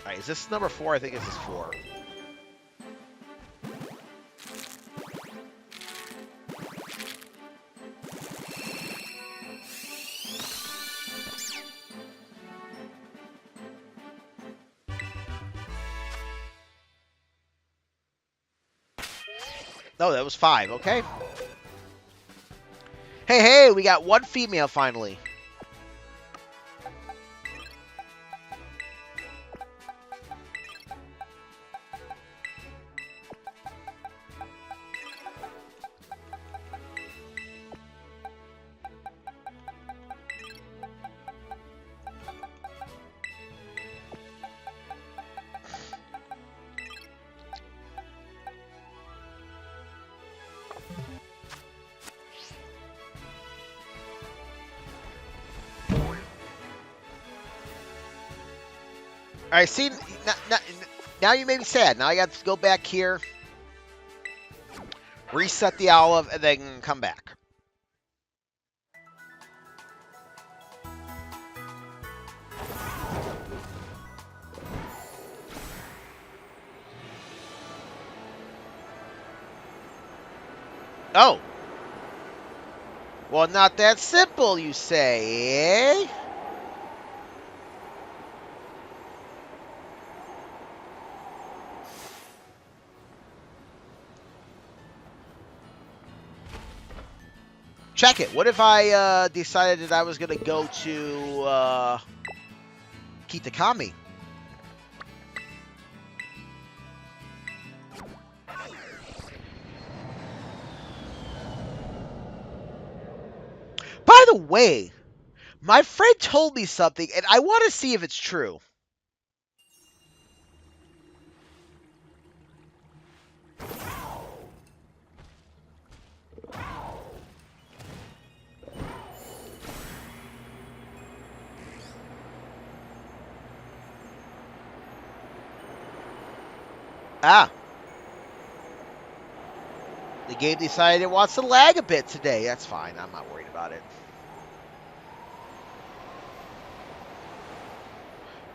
Alright, is this number 4? I think this is 4. No, that was 5. Okay. Hey, hey, we got 1 female finally. All right, see, now you made me sad. Now I got to go back here, reset the olive, and then come back. Oh. Well, not that simple, you say, eh? Check it. What if I decided that I was going to go to Kitakami? By the way, my friend told me something, and I want to see if it's true. Ah. The game decided it wants to lag a bit today. That's fine. I'm not worried about it.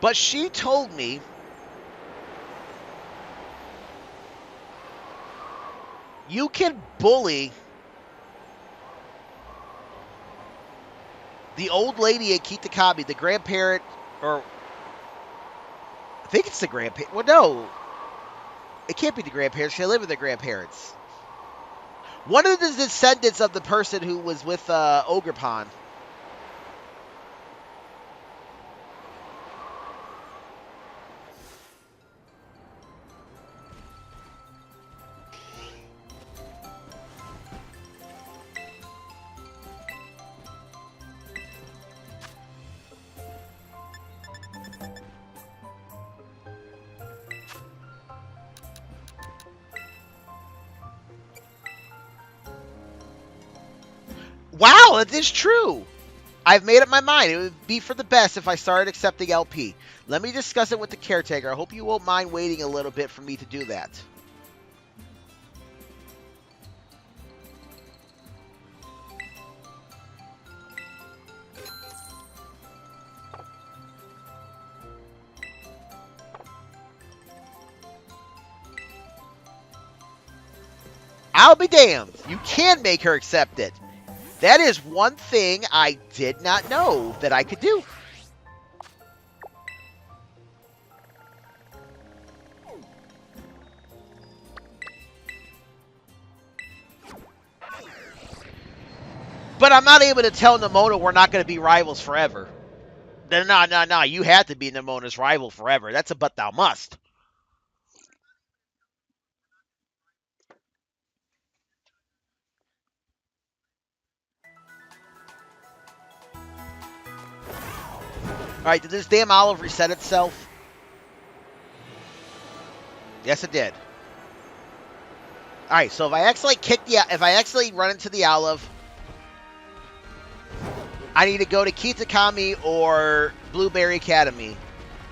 But she told me you can bully the old lady at Kitakami, the grandparent, or I think it's the grandparent. Well, no. It can't be the grandparents. They live with their grandparents. One of the descendants of the person who was with Ogrepon. Wow, that is true. I've made up my mind. It would be for the best if I started accepting LP. Let me discuss it with the caretaker. I hope you won't mind waiting a little bit for me to do that. I'll be damned. You can make her accept it. That is one thing I did not know that I could do. But I'm not able to tell Nemona we're not going to be rivals forever. No. You have to be Nemona's rival forever. That's a but thou must. Alright, did this damn olive reset itself? Yes, it did. Alright, so if I accidentally run into the olive, I need to go to Kitakami or Blueberry Academy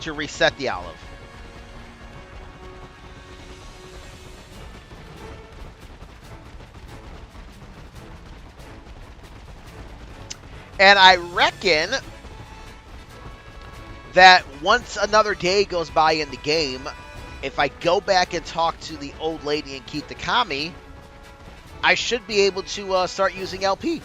to reset the olive. And I reckon that once another day goes by in the game, if I go back and talk to the old lady in Kitakami, I should be able to start using LP.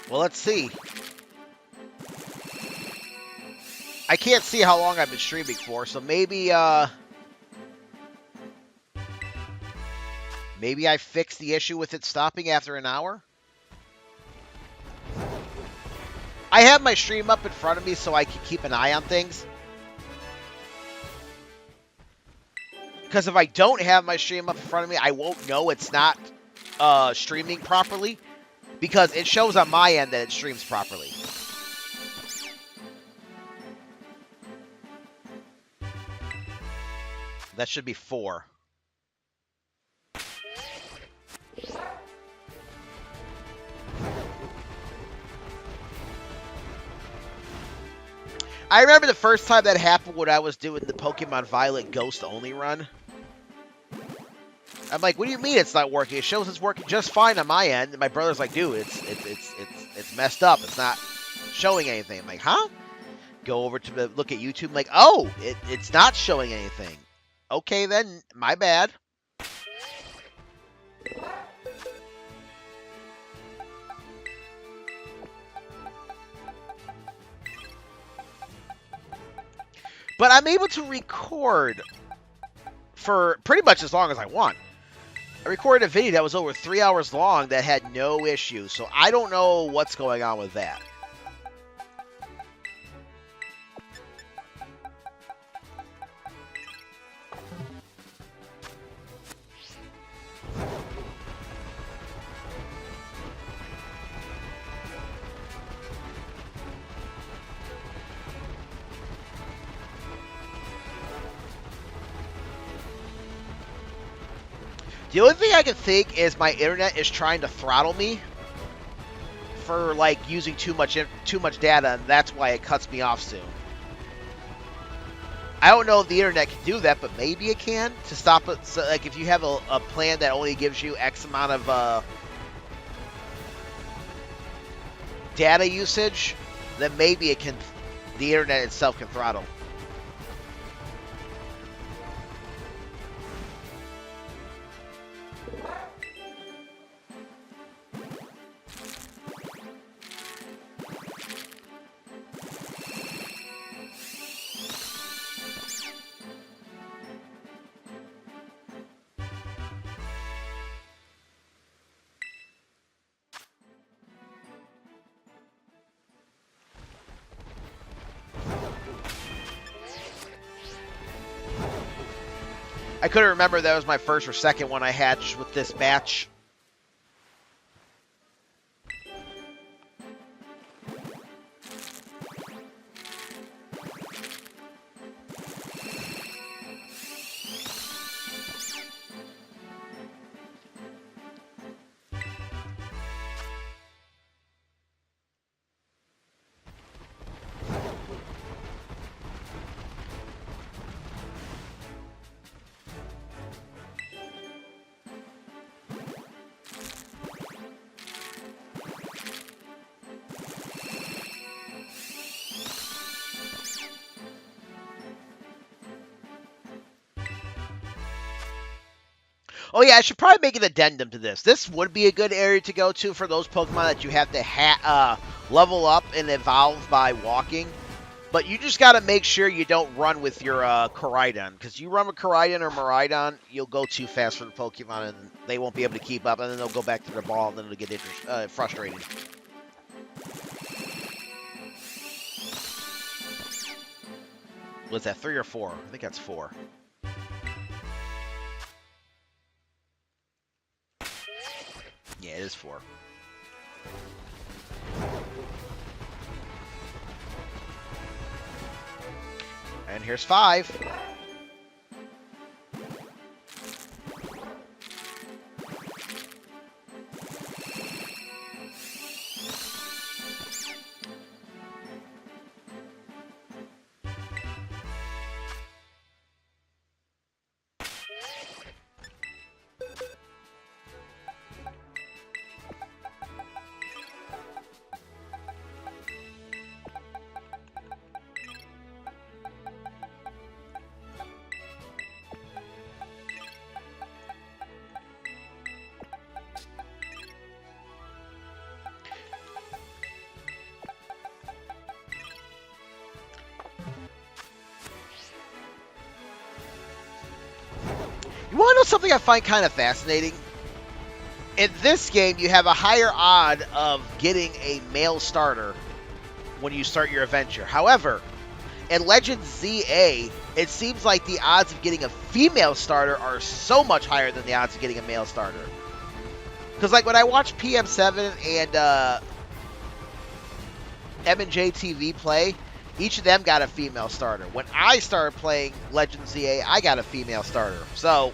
Well, let's see. I can't see how long I've been streaming for, so maybe maybe I fixed the issue with it stopping after an hour. I have my stream up in front of me so I can keep an eye on things. Because if I don't have my stream up in front of me, I won't know it's not streaming properly. Because it shows on my end that it streams properly. That should be 4. I remember the first time that happened when I was doing the Pokemon Violet Ghost only run. I'm like, what do you mean it's not working? It shows it's working just fine on my end. And my brother's like, dude, it's messed up. It's not showing anything. I'm like, huh? Go over to look at YouTube. I'm like, oh, it's not showing anything. Okay, then, my bad. But I'm able to record for pretty much as long as I want. I recorded a video that was over 3 hours long that had no issues, so I don't know what's going on with that. The only thing I can think is my internet is trying to throttle me for like using too much data, and that's why it cuts me off soon. I don't know if the internet can do that, but maybe it can to stop it. So, like, if you have a plan that only gives you X amount of data usage, then maybe it can. The internet itself can throttle. I couldn't remember if that was my first or second one I hatched with this batch. Oh yeah, I should probably make an addendum to this. This would be a good area to go to for those Pokemon that you have to level up and evolve by walking. But you just got to make sure you don't run with your Koraidon. Because you run with Koraidon or Miraidon, you'll go too fast for the Pokemon, and they won't be able to keep up, and then they'll go back to their ball, and then it'll get frustrating. Was that 3 or 4? I think that's 4. Yeah, it is 4. And here's 5. something I find kind of fascinating? In this game, you have a higher odd of getting a male starter when you start your adventure. However, in Legends ZA, it seems like the odds of getting a female starter are so much higher than the odds of getting a male starter. Because, like, when I watch PM7 and M&J TV play, each of them got a female starter. When I started playing Legends ZA, I got a female starter. So,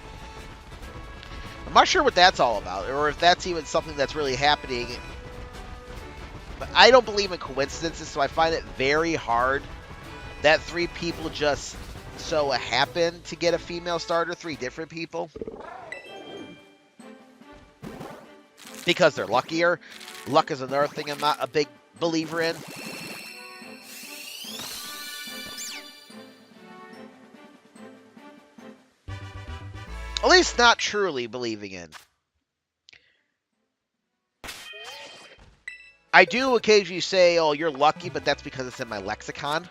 I'm not sure what that's all about, or if that's even something that's really happening. But I don't believe in coincidences, so I find it very hard that 3 people just so happen to get a female starter, 3 different people. Because they're luckier. Luck is another thing I'm not a big believer in. At least not truly believing in. I do occasionally say, oh, you're lucky, but that's because it's in my lexicon.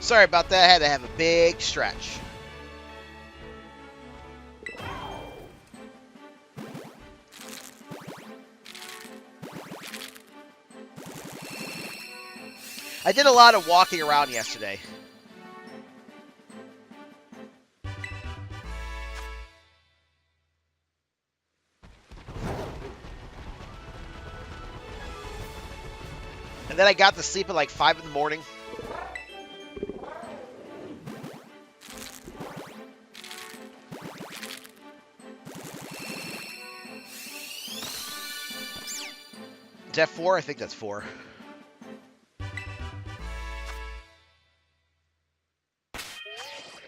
Sorry about that. I had to have a big stretch. I did a lot of walking around yesterday. And then I got to sleep at like 5 in the morning. Is that 4? I think that's 4.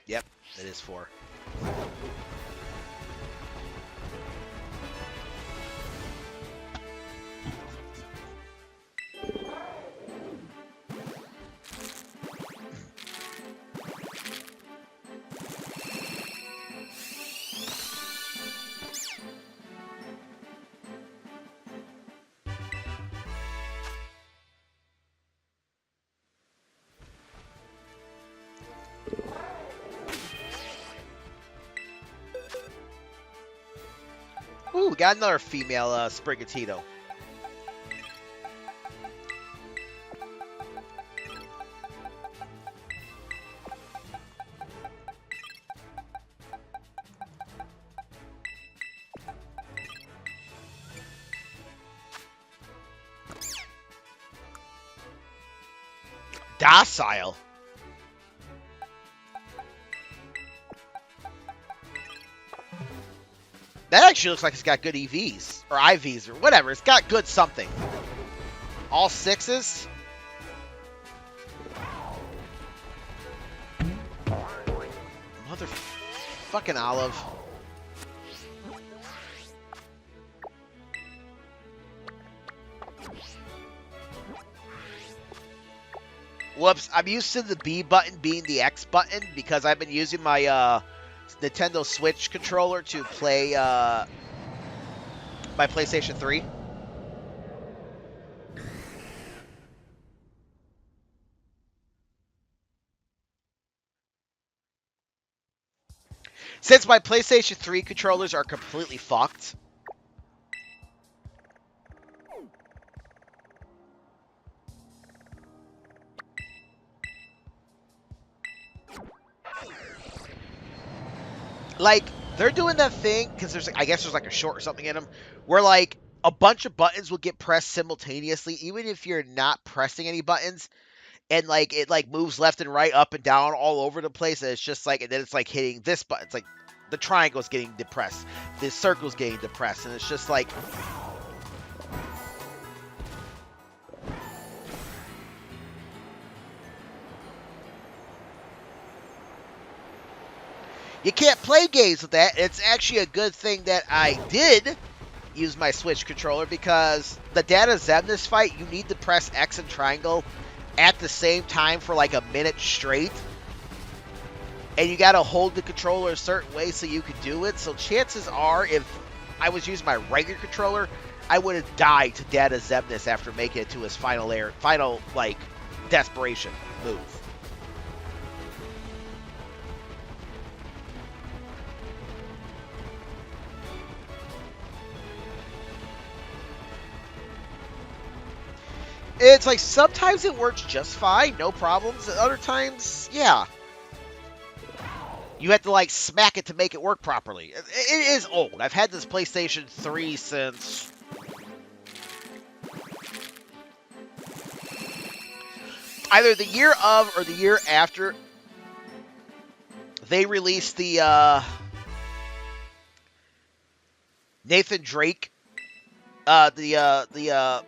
Yep, it is 4. Ooh, we got another female Sprigatito. Docile. That actually looks like it's got good EVs, or IVs, or whatever. It's got good something. All 6s? Mother fucking Olive. Whoops, I'm used to the B button being the X button because I've been using my Nintendo Switch controller to play my PlayStation 3. Since my PlayStation 3 controllers are completely fucked. Like, they're doing that thing, because there's, I guess there's like a short or something in them, where like a bunch of buttons will get pressed simultaneously, even if you're not pressing any buttons, and like it like moves left and right, up and down, all over the place, and it's just like, and then it's like hitting this button. It's like the triangle's getting depressed, the circle's getting depressed, and it's just like, You can't play games with that. It's actually a good thing that I did use my Switch controller, because the Data Zemnis fight, you need to press X and triangle at the same time for like a minute straight. And you got to hold the controller a certain way so you could do it. So chances are, if I was using my regular controller, I would have died to Data Zemnis after making it to his final like desperation move. It's like sometimes it works just fine, no problems. Other times, yeah, you have to like smack it to make it work properly. It is old. I've had this PlayStation 3 since either the year of or the year after they released the Nathan Drake, the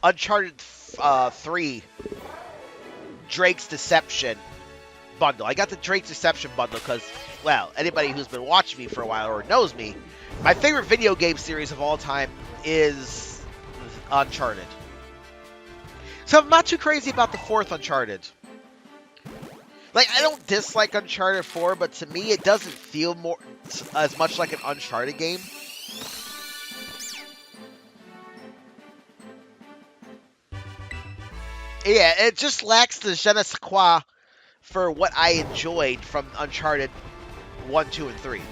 Uncharted 3 Drake's Deception bundle. I got the Drake's Deception bundle because, well, anybody who's been watching me for a while or knows me, my favorite video game series of all time is Uncharted. So I'm not too crazy about the fourth Uncharted. Like, I don't dislike Uncharted 4, but to me it doesn't feel as much like an Uncharted game. Yeah, it just lacks the je ne sais quoi for what I enjoyed from Uncharted 1, 2, and 3.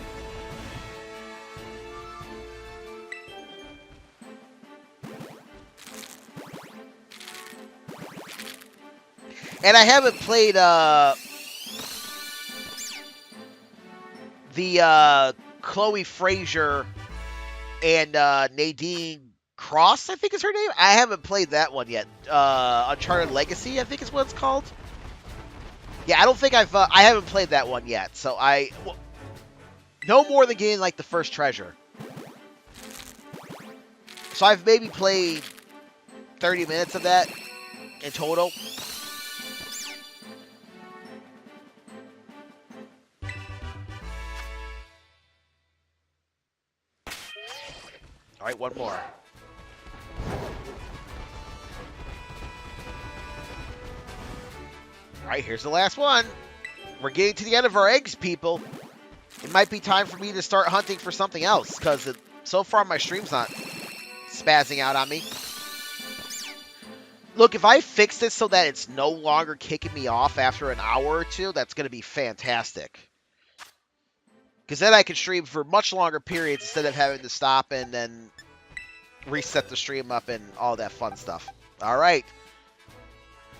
And I haven't played the Chloe Fraser and Nadine Cross, I think is her name. I haven't played that one yet. Uncharted Legacy, I think is what it's called. Yeah, I don't think I haven't played that one yet. So no more than getting like the first treasure. So I've maybe played 30 minutes of that in total. All right, one more. All right, here's the last one. We're getting to the end of our eggs, people. It might be time for me to start hunting for something else, because so far my stream's not spazzing out on me. Look, if I fix this so that it's no longer kicking me off after an hour or two, that's going to be fantastic. Because then I can stream for much longer periods instead of having to stop and then reset the stream up and all that fun stuff. All right.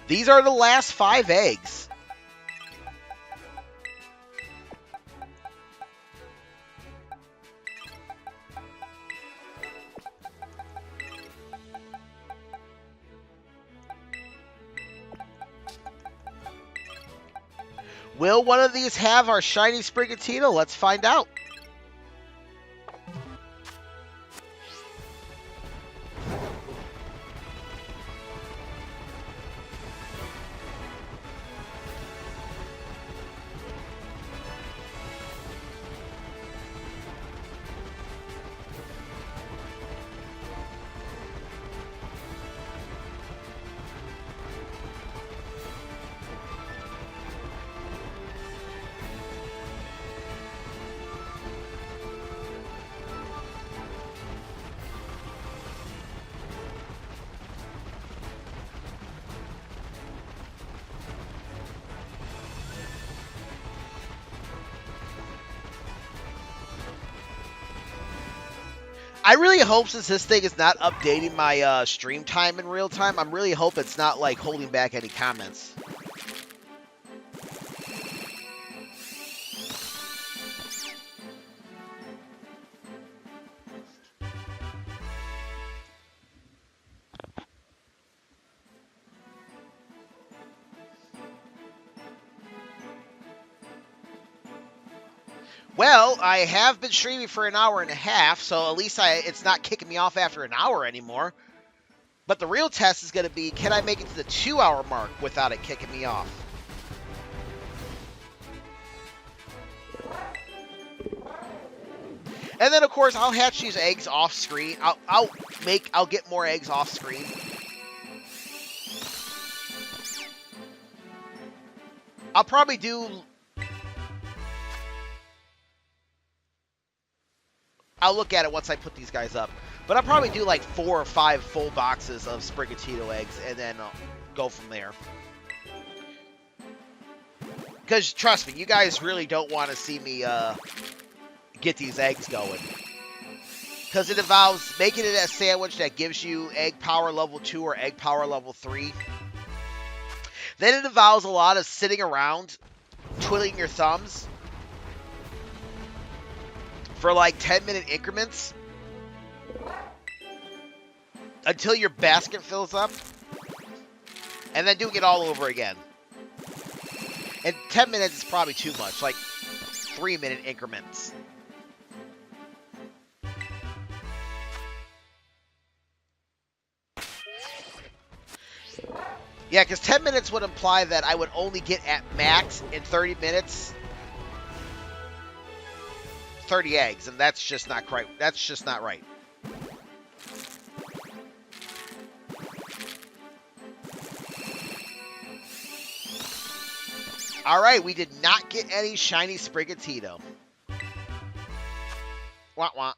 These are the last 5 eggs. Will one of these have our shiny Sprigatito? Let's find out. I really hope, since this thing is not updating my stream time in real time, I'm really hope it's not like holding back any comments. Well, I have been streaming for an hour and a half, so at least it's not kicking me off after an hour anymore. But the real test is going to be, can I make it to the 2-hour mark without it kicking me off? And then, of course, I'll hatch these eggs off screen. I'll get more eggs off screen. I'll probably do... I'll look at it once I put these guys up. But I'll probably do like 4 or 5 full boxes of Sprigatito eggs, and then I'll go from there. Because, trust me, you guys really don't want to see me get these eggs going. Because it involves making it a sandwich that gives you egg power level 2 or egg power level 3. Then it involves a lot of sitting around, twiddling your thumbs for like 10-minute increments until your basket fills up, and then doing it all over again. And 10 minutes is probably too much, like 3-minute increments. Yeah, because 10 minutes would imply that I would only get at max in 30 minutes 30 eggs, and that's just not right. That's just not right. All right, we did not get any shiny Sprigatito. Wah wah.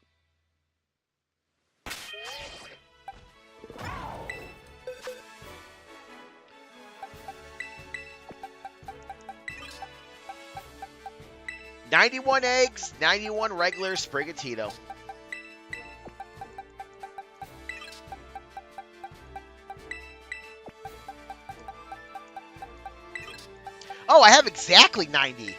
$91 eggs, 91 regular Sprigatito. Oh, I have exactly 90.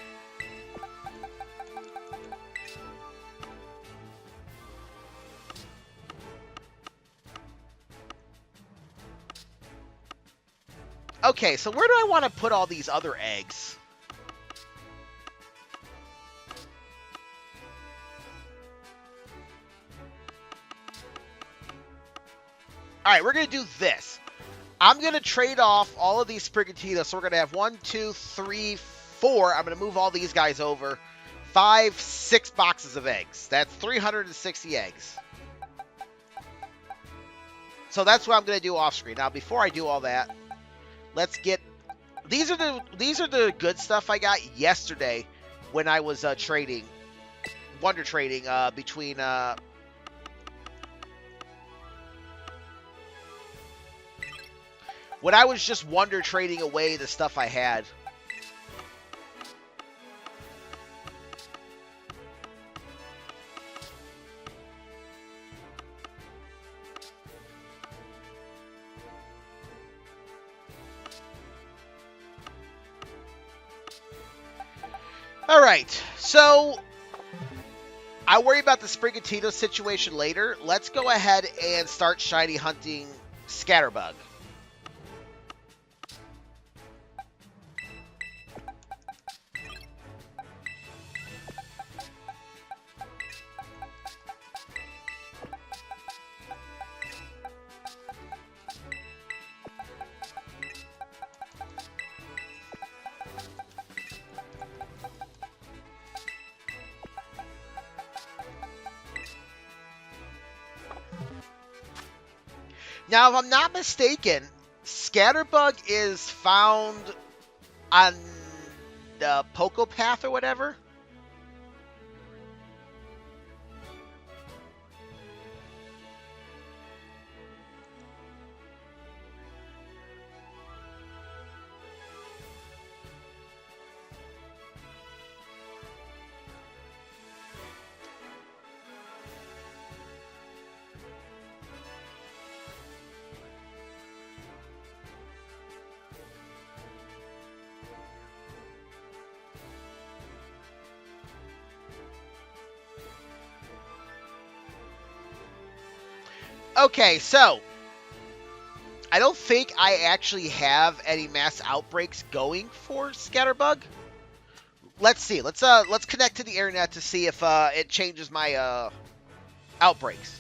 Okay, so where do I want to put all these other eggs? Alright, we're going to do this. I'm going to trade off all of these Sprigatitos. So we're going to have 1, 2, 3, 4. I'm going to move all these guys over. 5, 6 boxes of eggs. That's 360 eggs. So that's what I'm going to do off screen. Now, before I do all that, let's get... These are the good stuff I got yesterday when I was trading. Wonder trading between... when I was just wonder trading away the stuff I had. All right, so I worry about the Sprigatito situation later. Let's go ahead and start shiny hunting Scatterbug. Now, if I'm not mistaken, Scatterbug is found on the Poké Path or whatever. Okay, so I don't think I actually have any mass outbreaks going for Scatterbug. Let's see. Let's connect to the internet to see if it changes my outbreaks.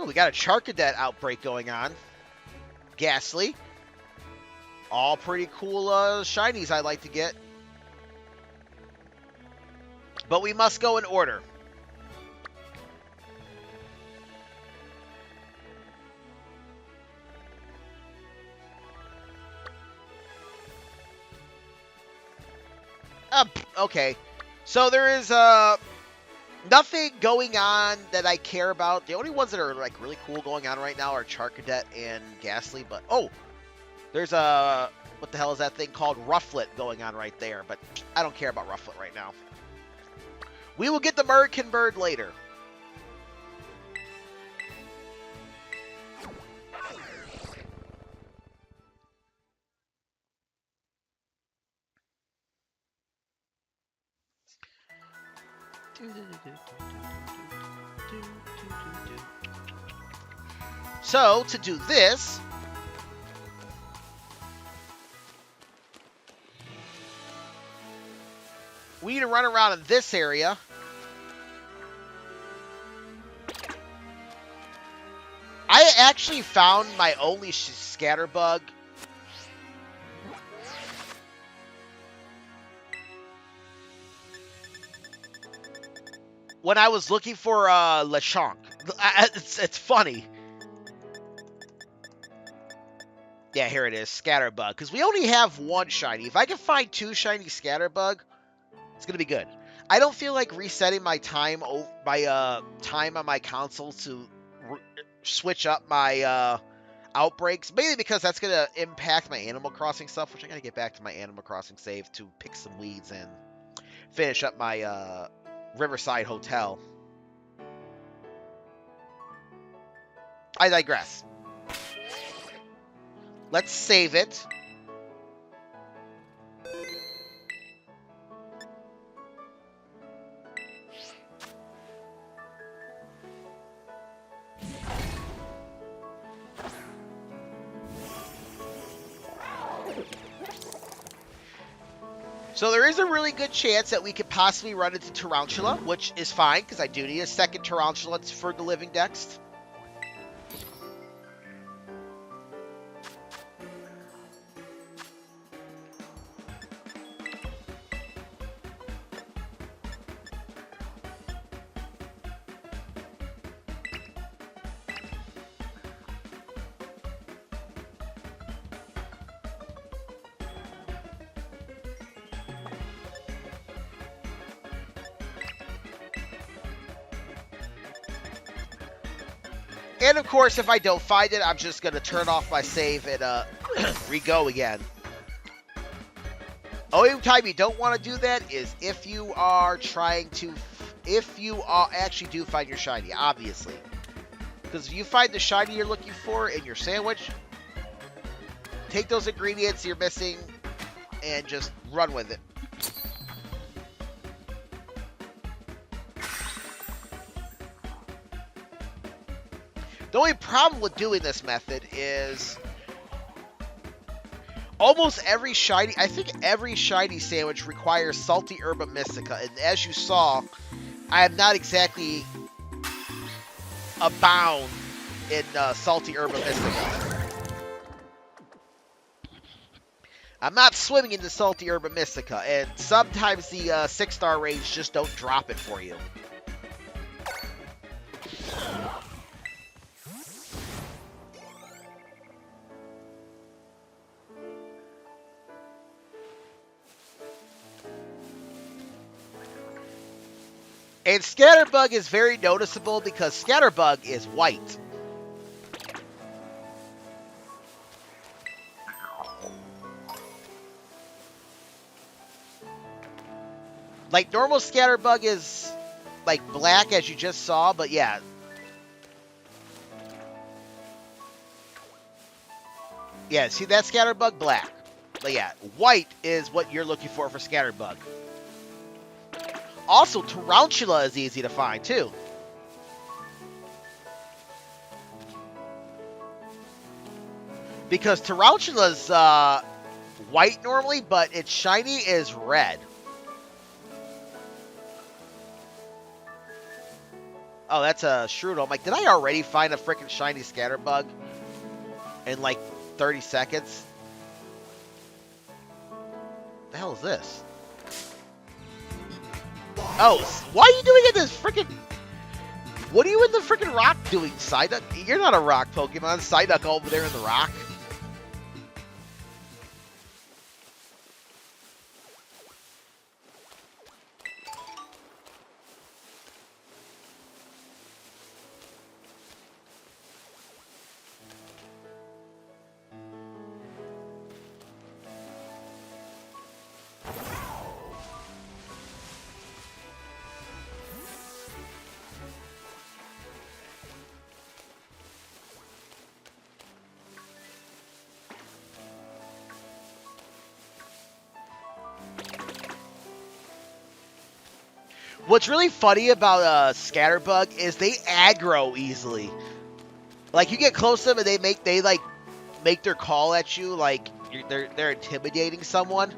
Oh, we got a Charcadet outbreak going on. Ghastly. All pretty cool shinies I'd like to get. But we must go in order. Okay. So there is nothing going on that I care about. The only ones that are like really cool going on right now are Charcadet and Ghastly. But oh, there's a what the hell is that thing called? Rufflet going on right there. But I don't care about Rufflet right now. We will get the American Bird later. So, to do this, we need to run around in this area. I actually found my only Scatterbug. When I was looking for Lechonk. It's funny. Yeah, here it is, Scatterbug. Because we only have one shiny. If I can find 2 shiny Scatterbug, it's going to be good. I don't feel like resetting my time on my console to switch up my outbreaks. Mainly because that's going to impact my Animal Crossing stuff, which I got to get back to my Animal Crossing save to pick some weeds and finish up my Riverside Hotel. I digress. Let's save it. So there is a really good chance that we could possibly run into Tarantula, which is fine, because I do need a second Tarantula for the Living Dex. And of course, if I don't find it, I'm just going to turn off my save and re-go again. Only time you don't want to do that is if you are actually do find your shiny, obviously. Because if you find the shiny you're looking for in your sandwich, take those ingredients you're missing and just run with it. The only problem with doing this method is almost every shiny, I think every shiny sandwich requires Salty Herba Mystica. And as you saw, I am not exactly abound in Salty Herba Mystica. I'm not swimming in the Salty Herba Mystica. And sometimes the 6-star raids just don't drop it for you. And Scatterbug is very noticeable because Scatterbug is white. Like, normal Scatterbug is, like, black, as you just saw, but yeah. Yeah, see that Scatterbug? Black. But yeah, white is what you're looking for Scatterbug. Also, Tarantula is easy to find, too. Because Tarantula's white normally, but its shiny is red. Oh, that's a Strudel. I'm like, did I already find a freaking shiny Scatterbug in like 30 seconds? The hell is this? Oh, why are you doing it this freaking... What are you in the freaking rock doing, Psyduck? You're not a rock Pokemon. Psyduck over there in the rock. What's really funny about Scatterbug is they aggro easily. Like you get close to them and they make their call at you like they're intimidating someone.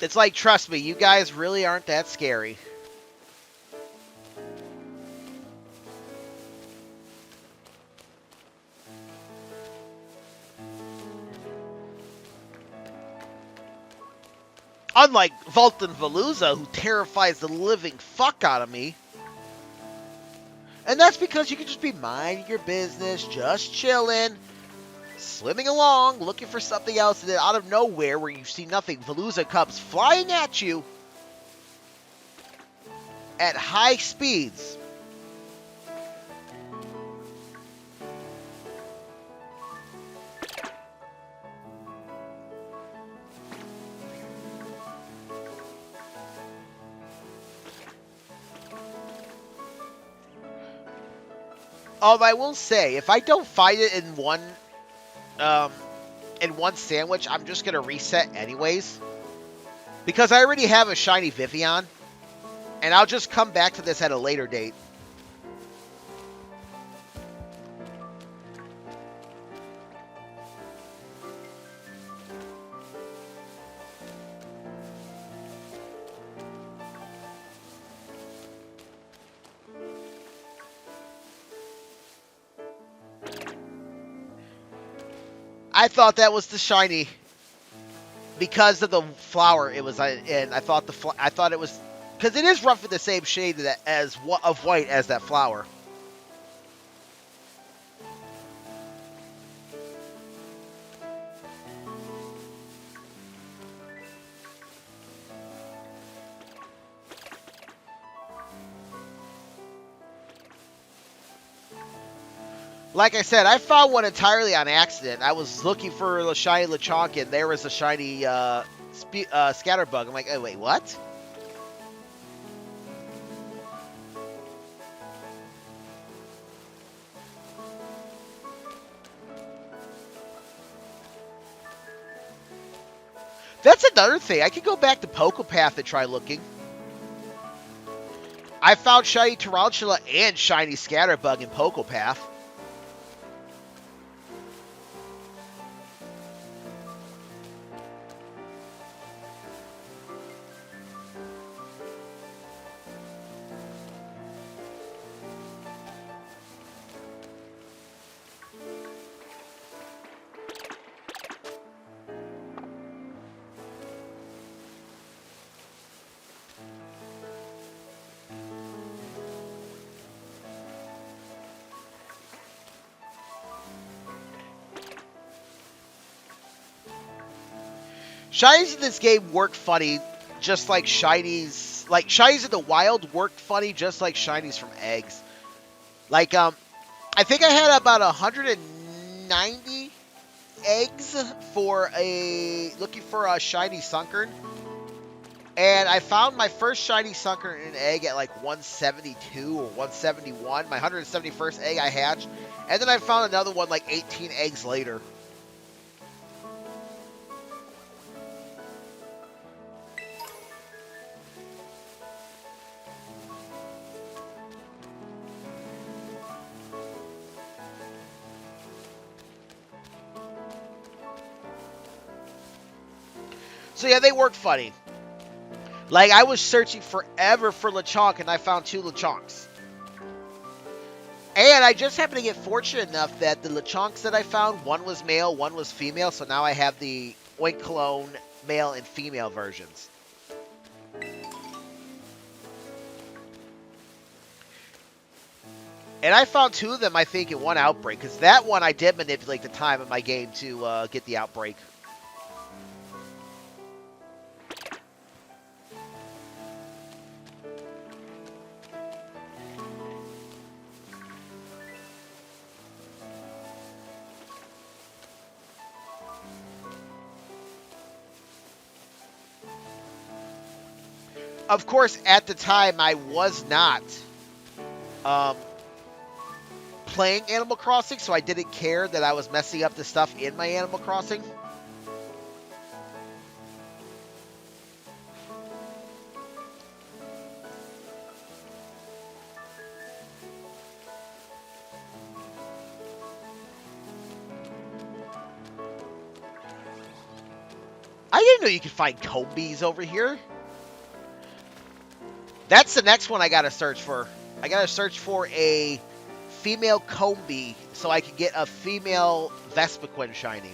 It's like, trust me, you guys really aren't that scary. Unlike Vulcan Veluza, who terrifies the living fuck out of me. And that's because you can just be minding your business, just chilling, swimming along, looking for something else, and then out of nowhere, where you see nothing, Veluza comes flying at you at high speeds. I will say, if I don't find it in one sandwich, I'm just gonna reset anyways, because I already have a shiny Vivian, and I'll just come back to this at a later date. I thought that was the shiny because of the flower it was in. I thought it was, because it is roughly the same shade of white as that flower. Like I said, I found one entirely on accident. I was looking for a shiny Lechonk, and there was a shiny Scatterbug. I'm like, oh, wait, what? That's another thing. I could go back to Pokepath and try looking. I found shiny Tarantula and shiny Scatterbug in Pokepath. Shinies in this game work funny, just like shinies. Like shinies in the wild work funny, just like shinies from eggs. Like I think I had about 190 eggs for looking for a shiny Sunkern. And I found my first shiny sunken in an egg at like 172 or 171. My 171st egg I hatched. And then I found another one like 18 eggs later. So yeah, they work funny. Like, I was searching forever for Lechonk, and I found 2 Lechonks. And I just happened to get fortunate enough that the Lechonks that I found, one was male, one was female, so now I have the Oinkologne male and female versions. And I found 2 of them, I think, in one outbreak, because that one I did manipulate the time of my game to get the outbreak. Of course, at the time, I was not um, playing Animal Crossing, so I didn't care that I was messing up the stuff in my Animal Crossing. I didn't know you could find Combees over here. That's the next one I gotta search for. I gotta search for a female Combee so I can get a female Vespiquen shiny.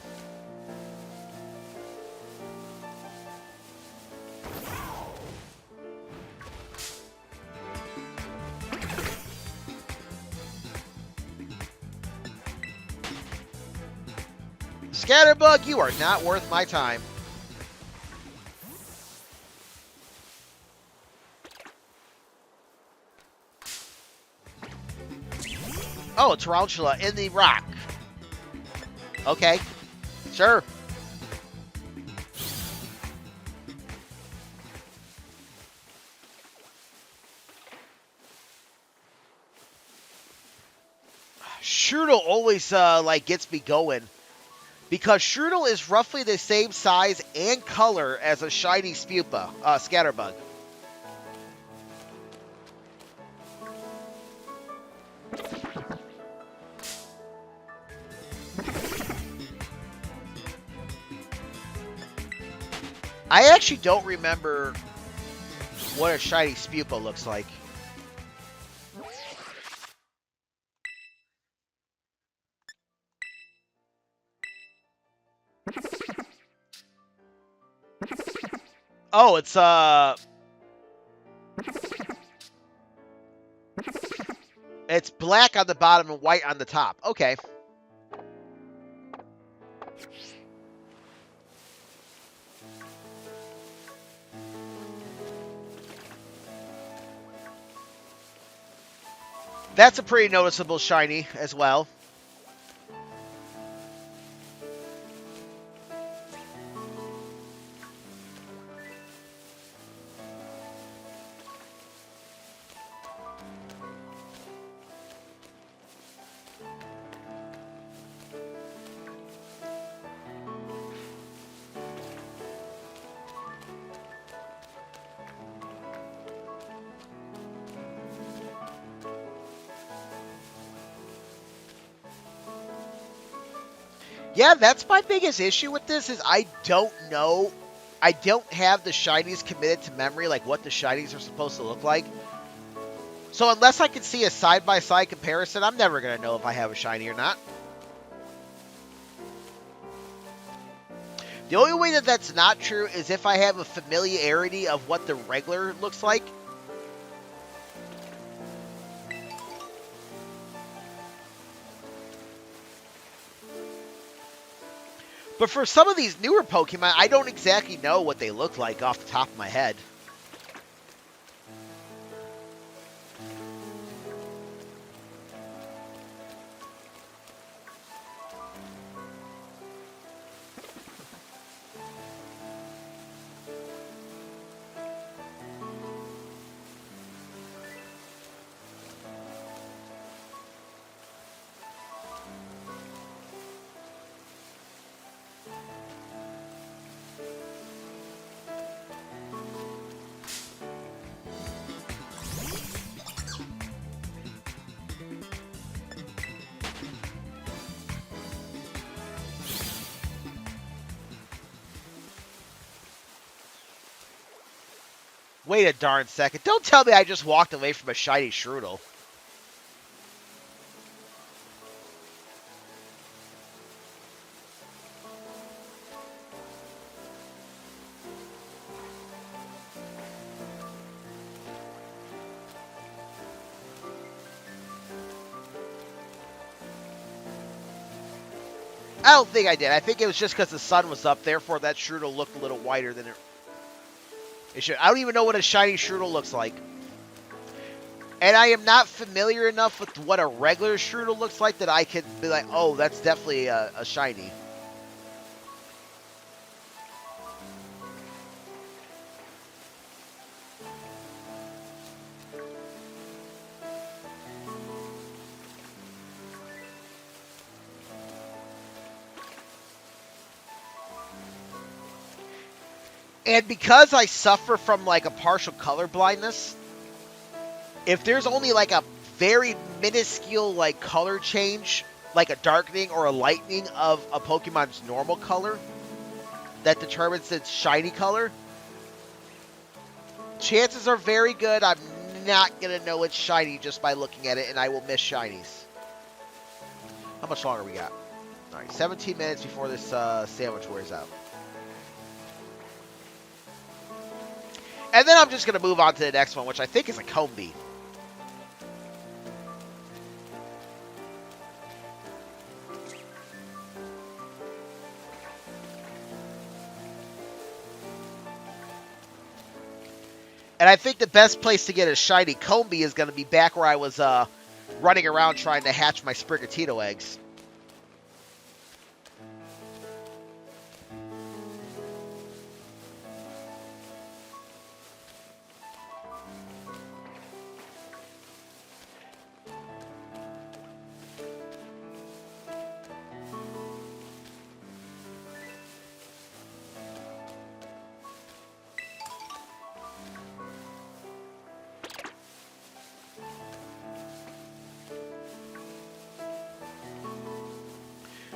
Scatterbug, you are not worth my time. Oh, a Tarantula in the rock. Okay, sure. Strudel always like gets me going because Strudel is roughly the same size and color as a shiny Spupa, Scatterbug. I actually don't remember what a shiny Spupa looks like. Oh, it's black on the bottom and white on the top. Okay. That's a pretty noticeable shiny as well. Yeah, that's my biggest issue with this is I don't know. I don't have the shinies committed to memory, like what the shinies are supposed to look like. So unless I can see a side-by-side comparison, I'm never going to know if I have a shiny or not. The only way that that's not true is if I have a familiarity of what the regular looks like. But for some of these newer Pokemon, I don't exactly know what they look like off the top of my head. Wait a darn second. Don't tell me I just walked away from a shiny Strudel. I don't think I did. I think it was just because the sun was up. Therefore, that Strudel looked a little whiter than it should. I don't even know what a shiny Strudel looks like. And I am not familiar enough with what a regular Strudel looks like that I could be like, oh, that's definitely a shiny. And because I suffer from like a partial color blindness, if there's only like a very minuscule like color change, like a darkening or a lightening of a Pokemon's normal color that determines its shiny color, chances are very good I'm not going to know it's shiny just by looking at it, and I will miss shinies. How much longer we got? All right, 17 minutes before this sandwich wears out. And then I'm just going to move on to the next one, which I think is a Combi. And I think the best place to get a shiny Combi is going to be back where I was running around trying to hatch my Sprigatito eggs.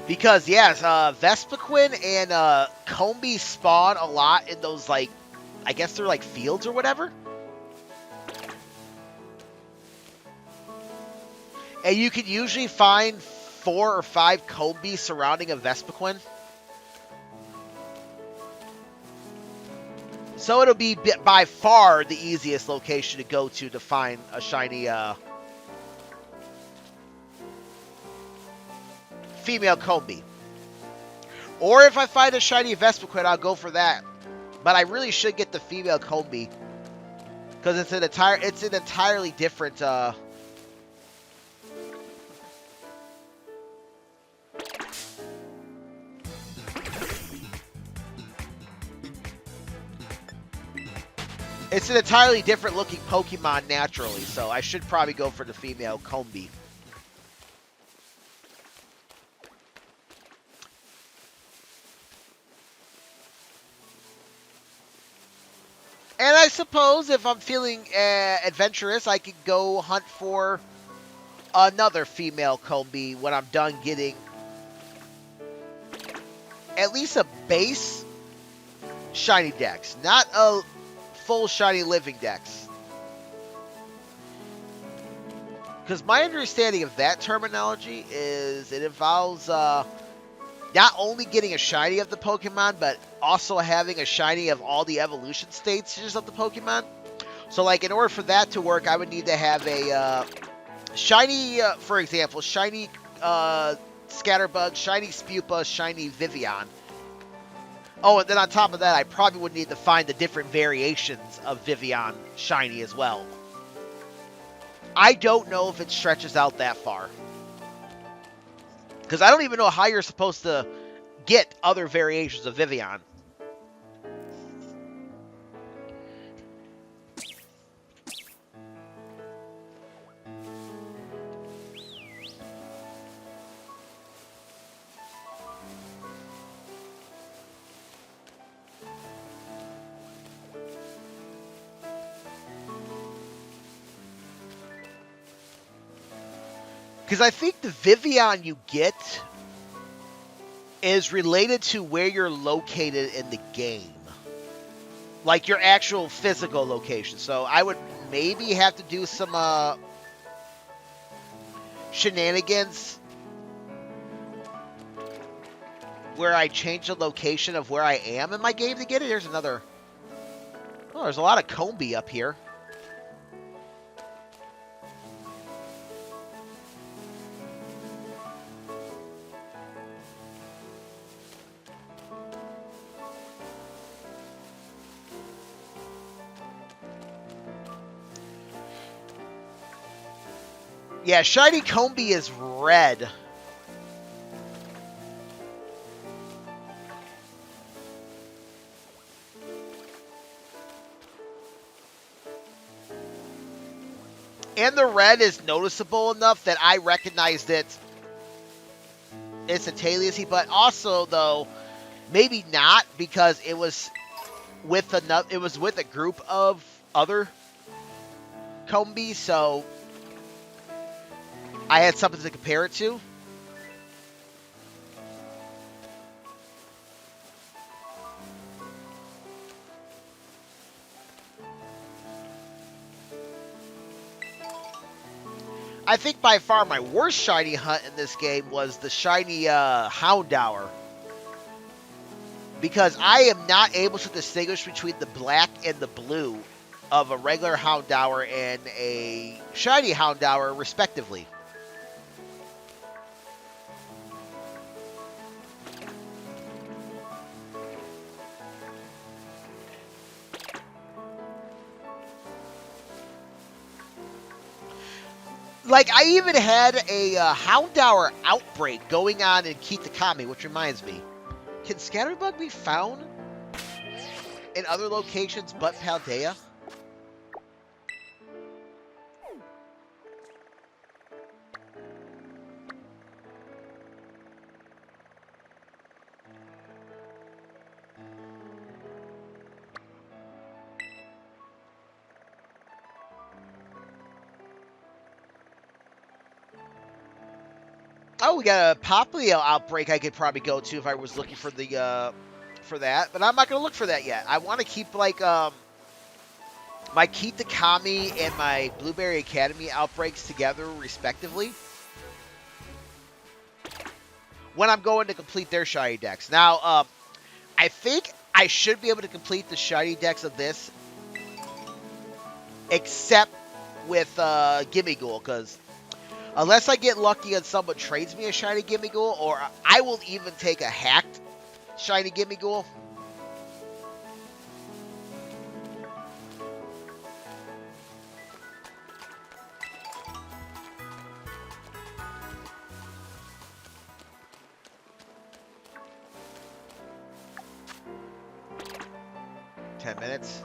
Because, yes, Vespiquen and Combi spawn a lot in those, like, I guess they're like fields or whatever. And you can usually find 4 or 5 Combi surrounding a Vespiquen. So it'll be by far the easiest location to go to find a shiny female Combi. Or if I find a shiny Vespiquen, I'll go for that. But I really should get the female Combi, because it's an entirely different it's an entirely different looking Pokemon naturally, so I should probably go for the female Combi. And I suppose if I'm feeling adventurous, I could go hunt for another female Combi when I'm done getting at least a base shiny dex, not a full shiny living dex. Because my understanding of that terminology is it involves not only getting a shiny of the Pokemon, but also having a shiny of all the evolution stages of the Pokemon. So, like, in order for that to work, I would need to have a shiny, for example, shiny Scatterbug, shiny Spupa, shiny Vivian. Oh, and then on top of that, I probably would need to find the different variations of Vivian shiny as well. I don't know if it stretches out that far, because I don't even know how you're supposed to get other variations of Vivian. Because I think the Vivian you get is related to where you're located in the game. Like your actual physical location. So I would maybe have to do some shenanigans where I change the location of where I am in my game to get it. There's another... Oh, there's a lot of Combi up here. Yeah, Shiny Combi is red. And the red is noticeable enough that I recognized it instantaneously. But also, though, maybe not, because it was with a group of other Combi, so I had something to compare it to. I think by far my worst shiny hunt in this game was the shiny Houndour. Because I am not able to distinguish between the black and the blue of a regular Houndour and a shiny Houndour, respectively. Like, I even had a Houndour outbreak going on in Kitakami, which reminds me. Can Scatterbug be found in other locations but Paldea? Oh, we got a Poplio outbreak I could probably go to if I was looking for the for that, but I'm not gonna look for that yet. I want to keep like my Kitakami and my Blueberry Academy outbreaks together, respectively, when I'm going to complete their shiny decks. Now, I think I should be able to complete the shiny decks of this, except with Gimmighoul, because unless I get lucky and someone trades me a shiny Gimmighoul, or I will even take a hacked shiny Gimmighoul. Minutes.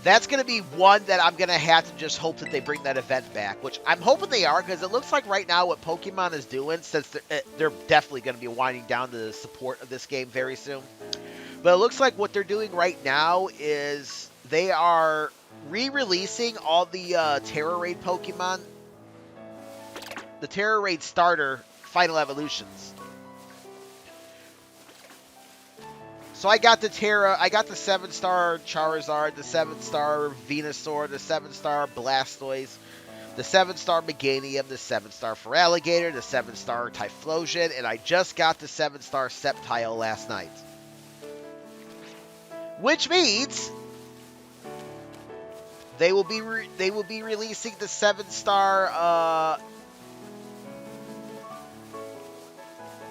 That's going to be one that I'm going to have to just hope that they bring that event back, which I'm hoping they are, because it looks like right now what Pokemon is doing, since they're definitely going to be winding down the support of this game very soon. But it looks like what they're doing right now is they are re-releasing all the Terra Raid Pokemon, the Terra Raid starter Final Evolutions. So I got the 7-star Charizard, the 7-star Venusaur, the 7-star Blastoise, the 7-star Meganium, the 7-star Feraligatr, the 7-star Typhlosion, and I just got the 7-star Sceptile last night. Which means they will be releasing the 7-star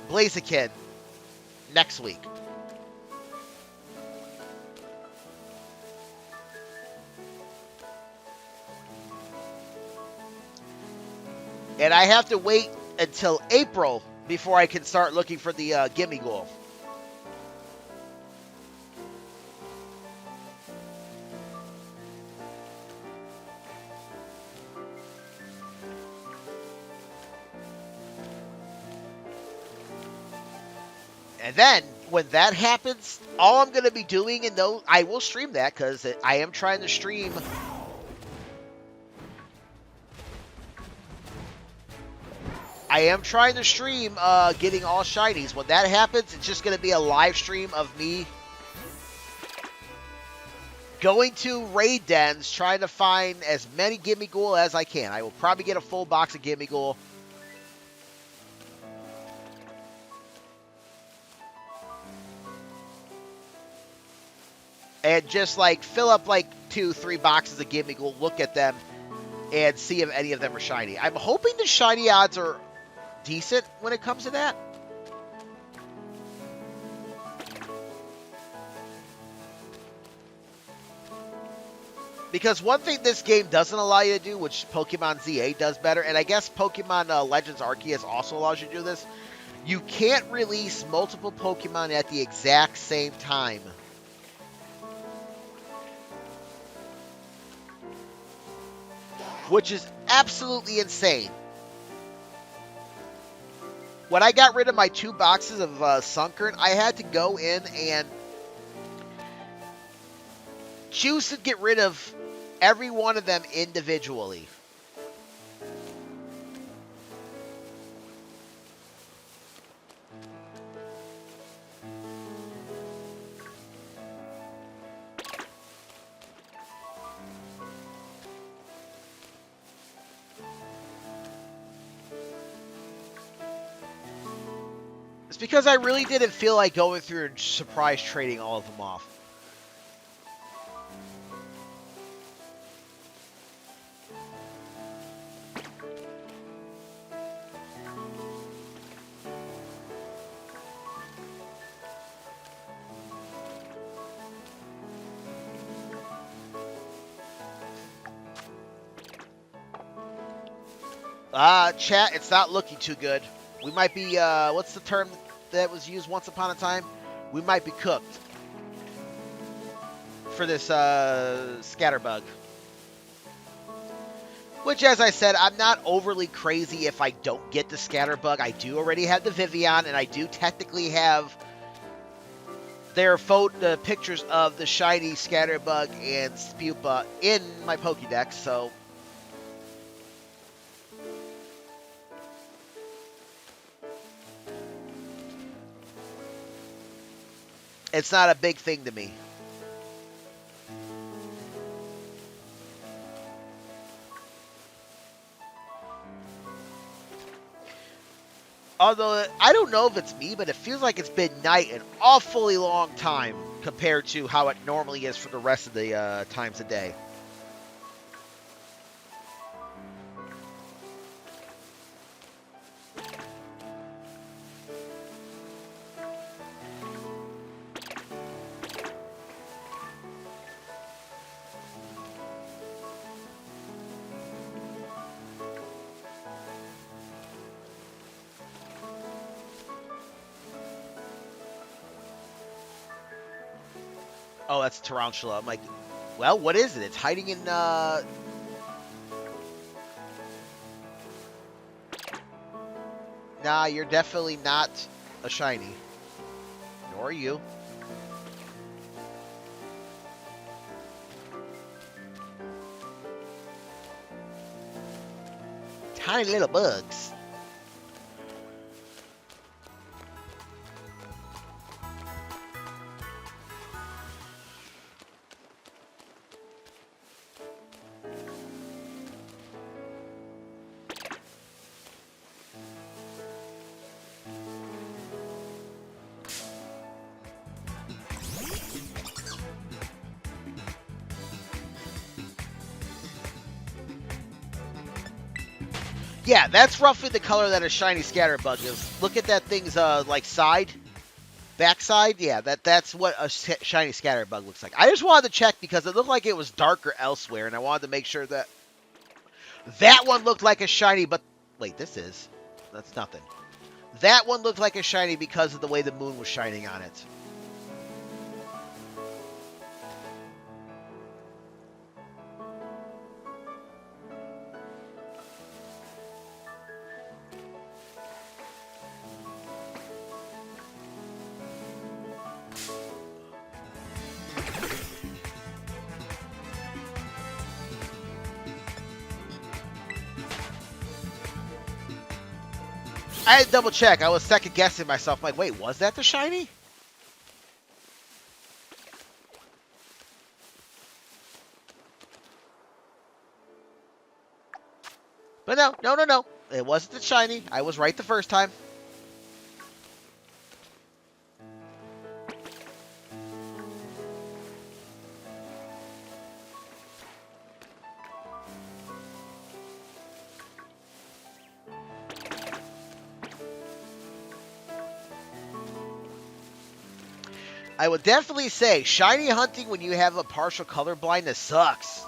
Blaziken next week. And I have to wait until April before I can start looking for the Gimmighoul. And then, when that happens, all I'm going to be doing, and though I will stream that, because I am trying to stream I am trying to stream getting all shinies. When that happens, it's just going to be a live stream of me going to raid dens, trying to find as many Gimme Ghoul as I can. I will probably get a full box of Gimme Ghoul. And just like fill up like 2-3 boxes of Gimme Ghoul, look at them, and see if any of them are shiny. I'm hoping the shiny odds are decent when it comes to that. Because one thing this game doesn't allow you to do, which Pokemon ZA does better, and I guess Pokemon Legends Arceus also allows you to do this, you can't release multiple Pokemon at the exact same time. Which is absolutely insane. When I got rid of my 2 boxes of Sunkern, I had to go in and choose to get rid of every one of them individually. It's because I really didn't feel like going through and surprise trading all of them off. Chat, it's not looking too good. We might be, what's the term that was used once upon a time? We might be cooked for this, scatterbug. Which, as I said, I'm not overly crazy if I don't get the scatterbug. I do already have the Vivian, and I do technically have their the pictures of the shiny scatterbug and Spupa in my Pokédex, so... it's not a big thing to me. Although, I don't know if it's me, but it feels like it's been night an awfully long time compared to how it normally is for the rest of the times a day. Oh, that's Tarantula. I'm like, well, what is it? It's hiding in, Nah, you're definitely not a shiny. Nor are you. Tiny little bugs. Yeah, that's roughly the color that a shiny scatterbug is. Look at that thing's like backside. Yeah, that's what a shiny scatterbug looks like. I just wanted to check because it looked like it was darker elsewhere, and I wanted to make sure that that one looked like a shiny. But wait, that's nothing. That one looked like a shiny because of the way the moon was shining on it. I had to double check. I was second guessing myself. Like, wait, was that the shiny? But no, no, no, no. It wasn't the shiny. I was right the first time. I would definitely say shiny hunting when you have a partial color blindness sucks.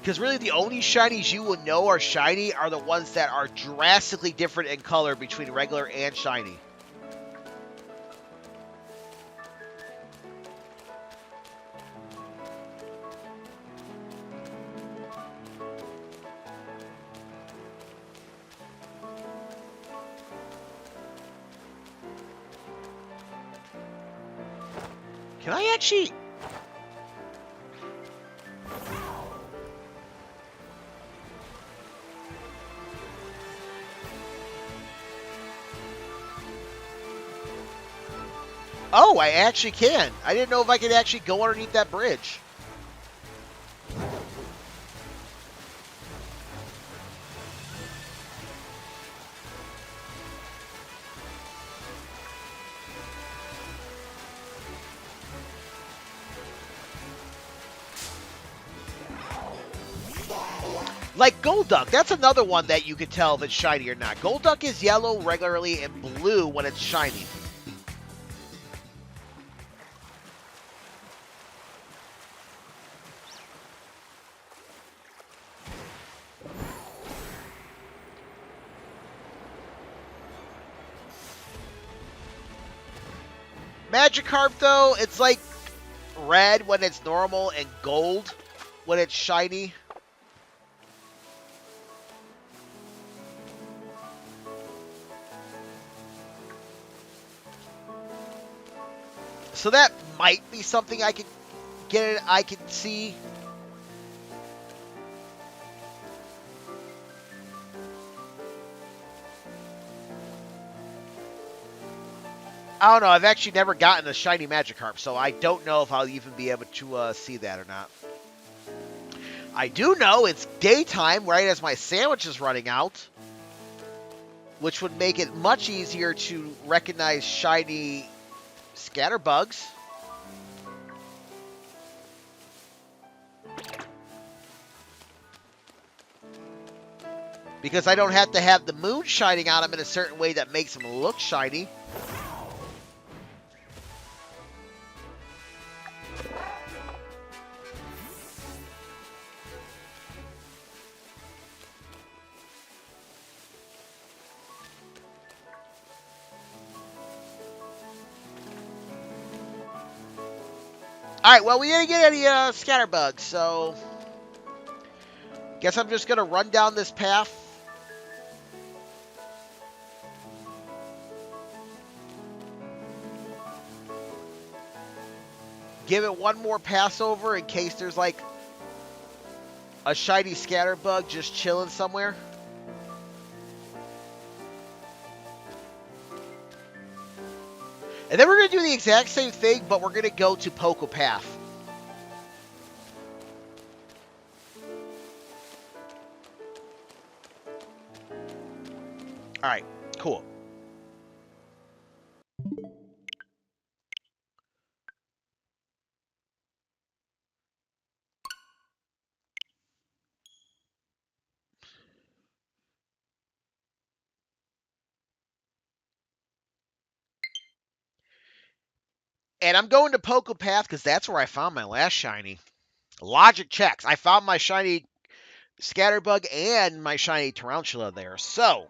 Because really the only shinies you will know are shiny are the ones that are drastically different in color between regular and shiny. Can I actually... Oh, I actually can. I didn't know if I could actually go underneath that bridge. Like Golduck, that's another one that you could tell if it's shiny or not. Golduck is yellow regularly and blue when it's shiny. Magikarp, though, it's like red when it's normal and gold when it's shiny. So that might be something I could get it. I can see. I don't know. I've actually never gotten a shiny Magikarp, so I don't know if I'll even be able to see that or not. I do know it's daytime, right as my sandwich is running out, which would make it much easier to recognize shiny scatterbugs. Because I don't have to have the moon shining on them in a certain way that makes them look shiny. Alright, well, we didn't get any scatterbugs, so... Guess I'm just going to run down this path. Give it one more pass over in case there's, like, a shiny scatterbug just chilling somewhere. And then we're going to do the exact same thing, but we're going to go to Poké Path. Alright, cool. And I'm going to Poké Path because that's where I found my last shiny. Logic checks. I found my shiny Scatterbug and my shiny Tarantula there. So,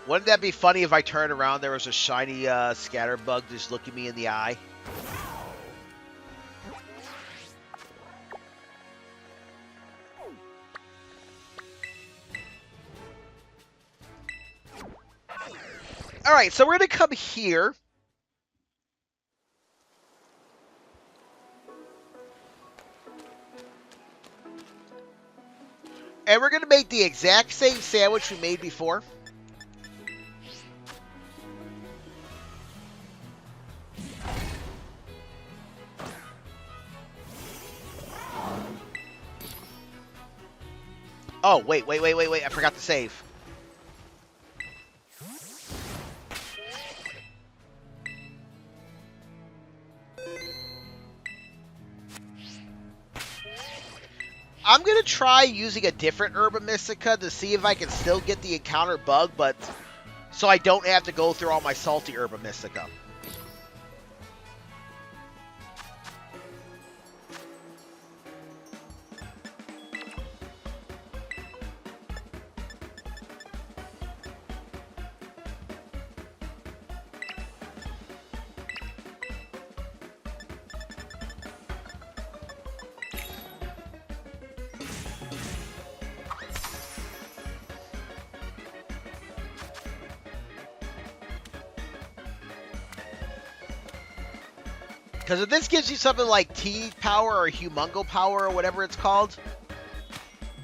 Wouldn't that be funny if I turned around, there was a shiny scatterbug just looking me in the eye? Alright, so we're going to come here. And we're going to make the exact same sandwich we made before. Oh, wait. I forgot to save. I'm going to try using a different Herba Mystica to see if I can still get the encounter bug, but so I don't have to go through all my salty Herba Mystica. Because if this gives you something like Teenage Power or Humongo Power or whatever it's called,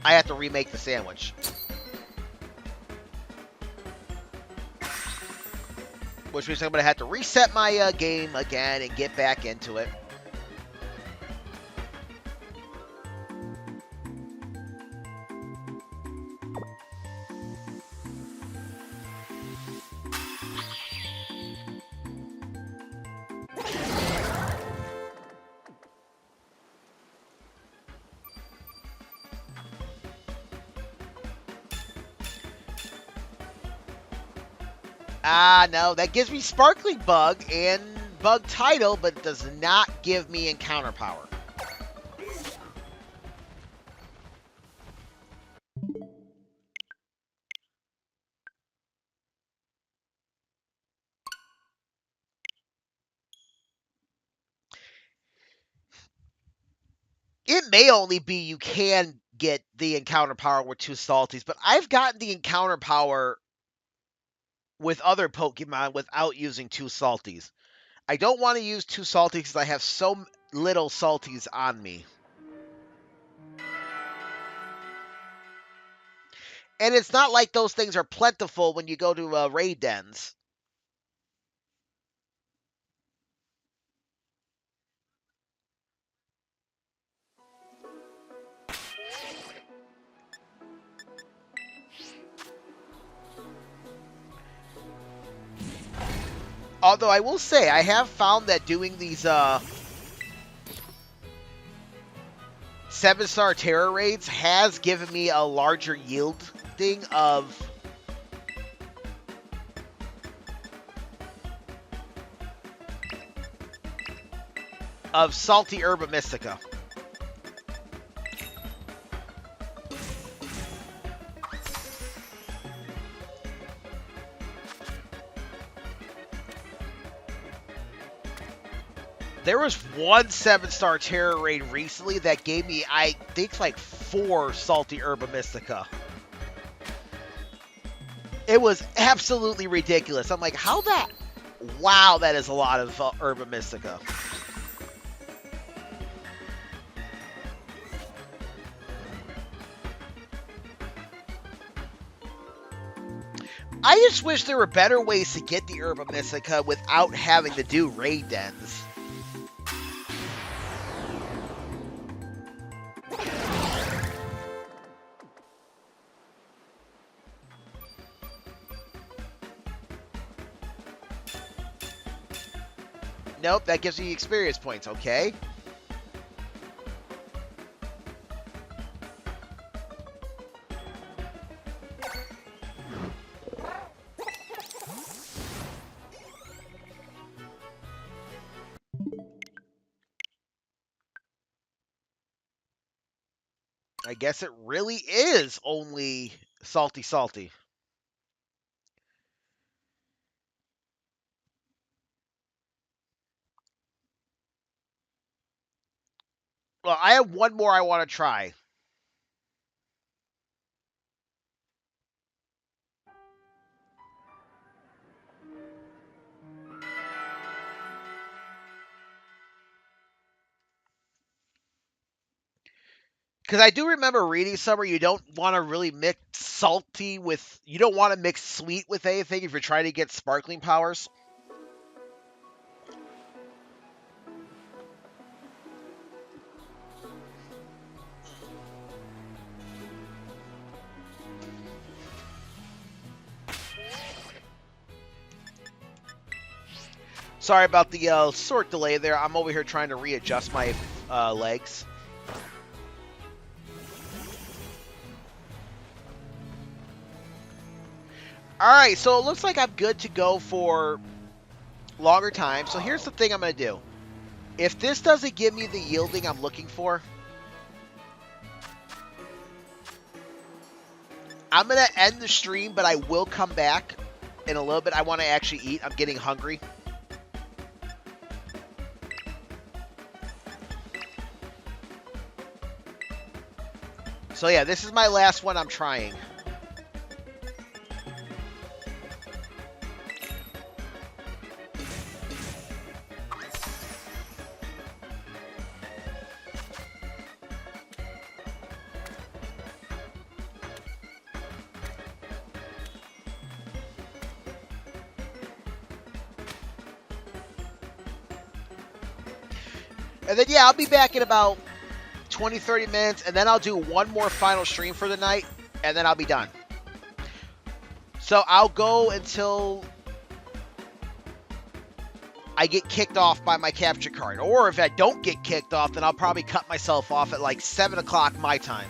I have to remake the sandwich. Which means I'm going to have to reset my game again and get back into it. Ah, no, that gives me Sparkling Bug and Bug Title, but it does not give me Encounter Power. It may only be you can get the Encounter Power with 2 Salties, but I've gotten the Encounter Power with other Pokemon without using 2 Salties. I don't want to use 2 Salties because I have so little Salties on me. And it's not like those things are plentiful when you go to raid dens. Although I will say, I have found that doing these 7-star Terror raids has given me a larger yielding of salty Herba Mystica. There was one 7-star Terror raid recently that gave me, I think, like 4 salty Herba Mystica. It was absolutely ridiculous. I'm like, how that? Wow, that is a lot of Herba Mystica. I just wish there were better ways to get the Herba Mystica without having to do raid dens. Nope, that gives me experience points, okay? I guess it really is only salty. Well, I have one more I want to try. Because I do remember reading somewhere you don't want to really mix salty with, you don't want to mix sweet with anything if you're trying to get sparkling powers. Sorry about the short delay there. I'm over here trying to readjust my legs. Alright, so it looks like I'm good to go for longer time. So here's the thing I'm going to do. If this doesn't give me the yielding I'm looking for, I'm going to end the stream, but I will come back in a little bit. I want to actually eat. I'm getting hungry. So yeah, this is my last one I'm trying. And then, yeah, I'll be back in about 20, 30 minutes, and then I'll do one more final stream for the night, and then I'll be done. So I'll go until I get kicked off by my capture card. Or if I don't get kicked off, then I'll probably cut myself off at like 7 o'clock my time.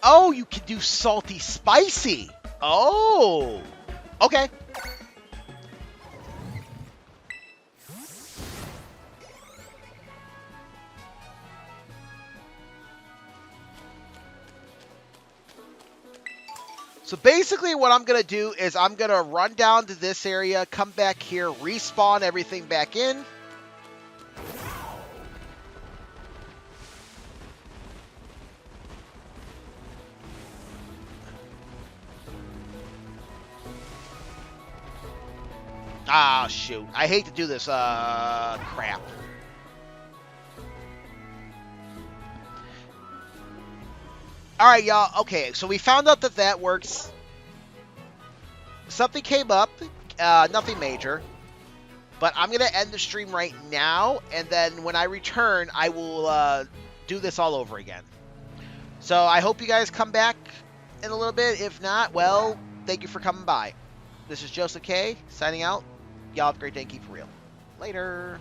Oh, you can do salty spicy. Oh, okay. So basically what I'm going to do is I'm going to run down to this area, come back here, respawn everything back in. Ah, shoot. I hate to do this. Crap. All right, y'all. Okay, so we found out that that works. Something came up. Nothing major. But I'm going to end the stream right now. And then when I return, I will do this all over again. So I hope you guys come back in a little bit. If not, well, thank you for coming by. This is Joseph K. signing out. Y'all have a great day and keep it real. Later.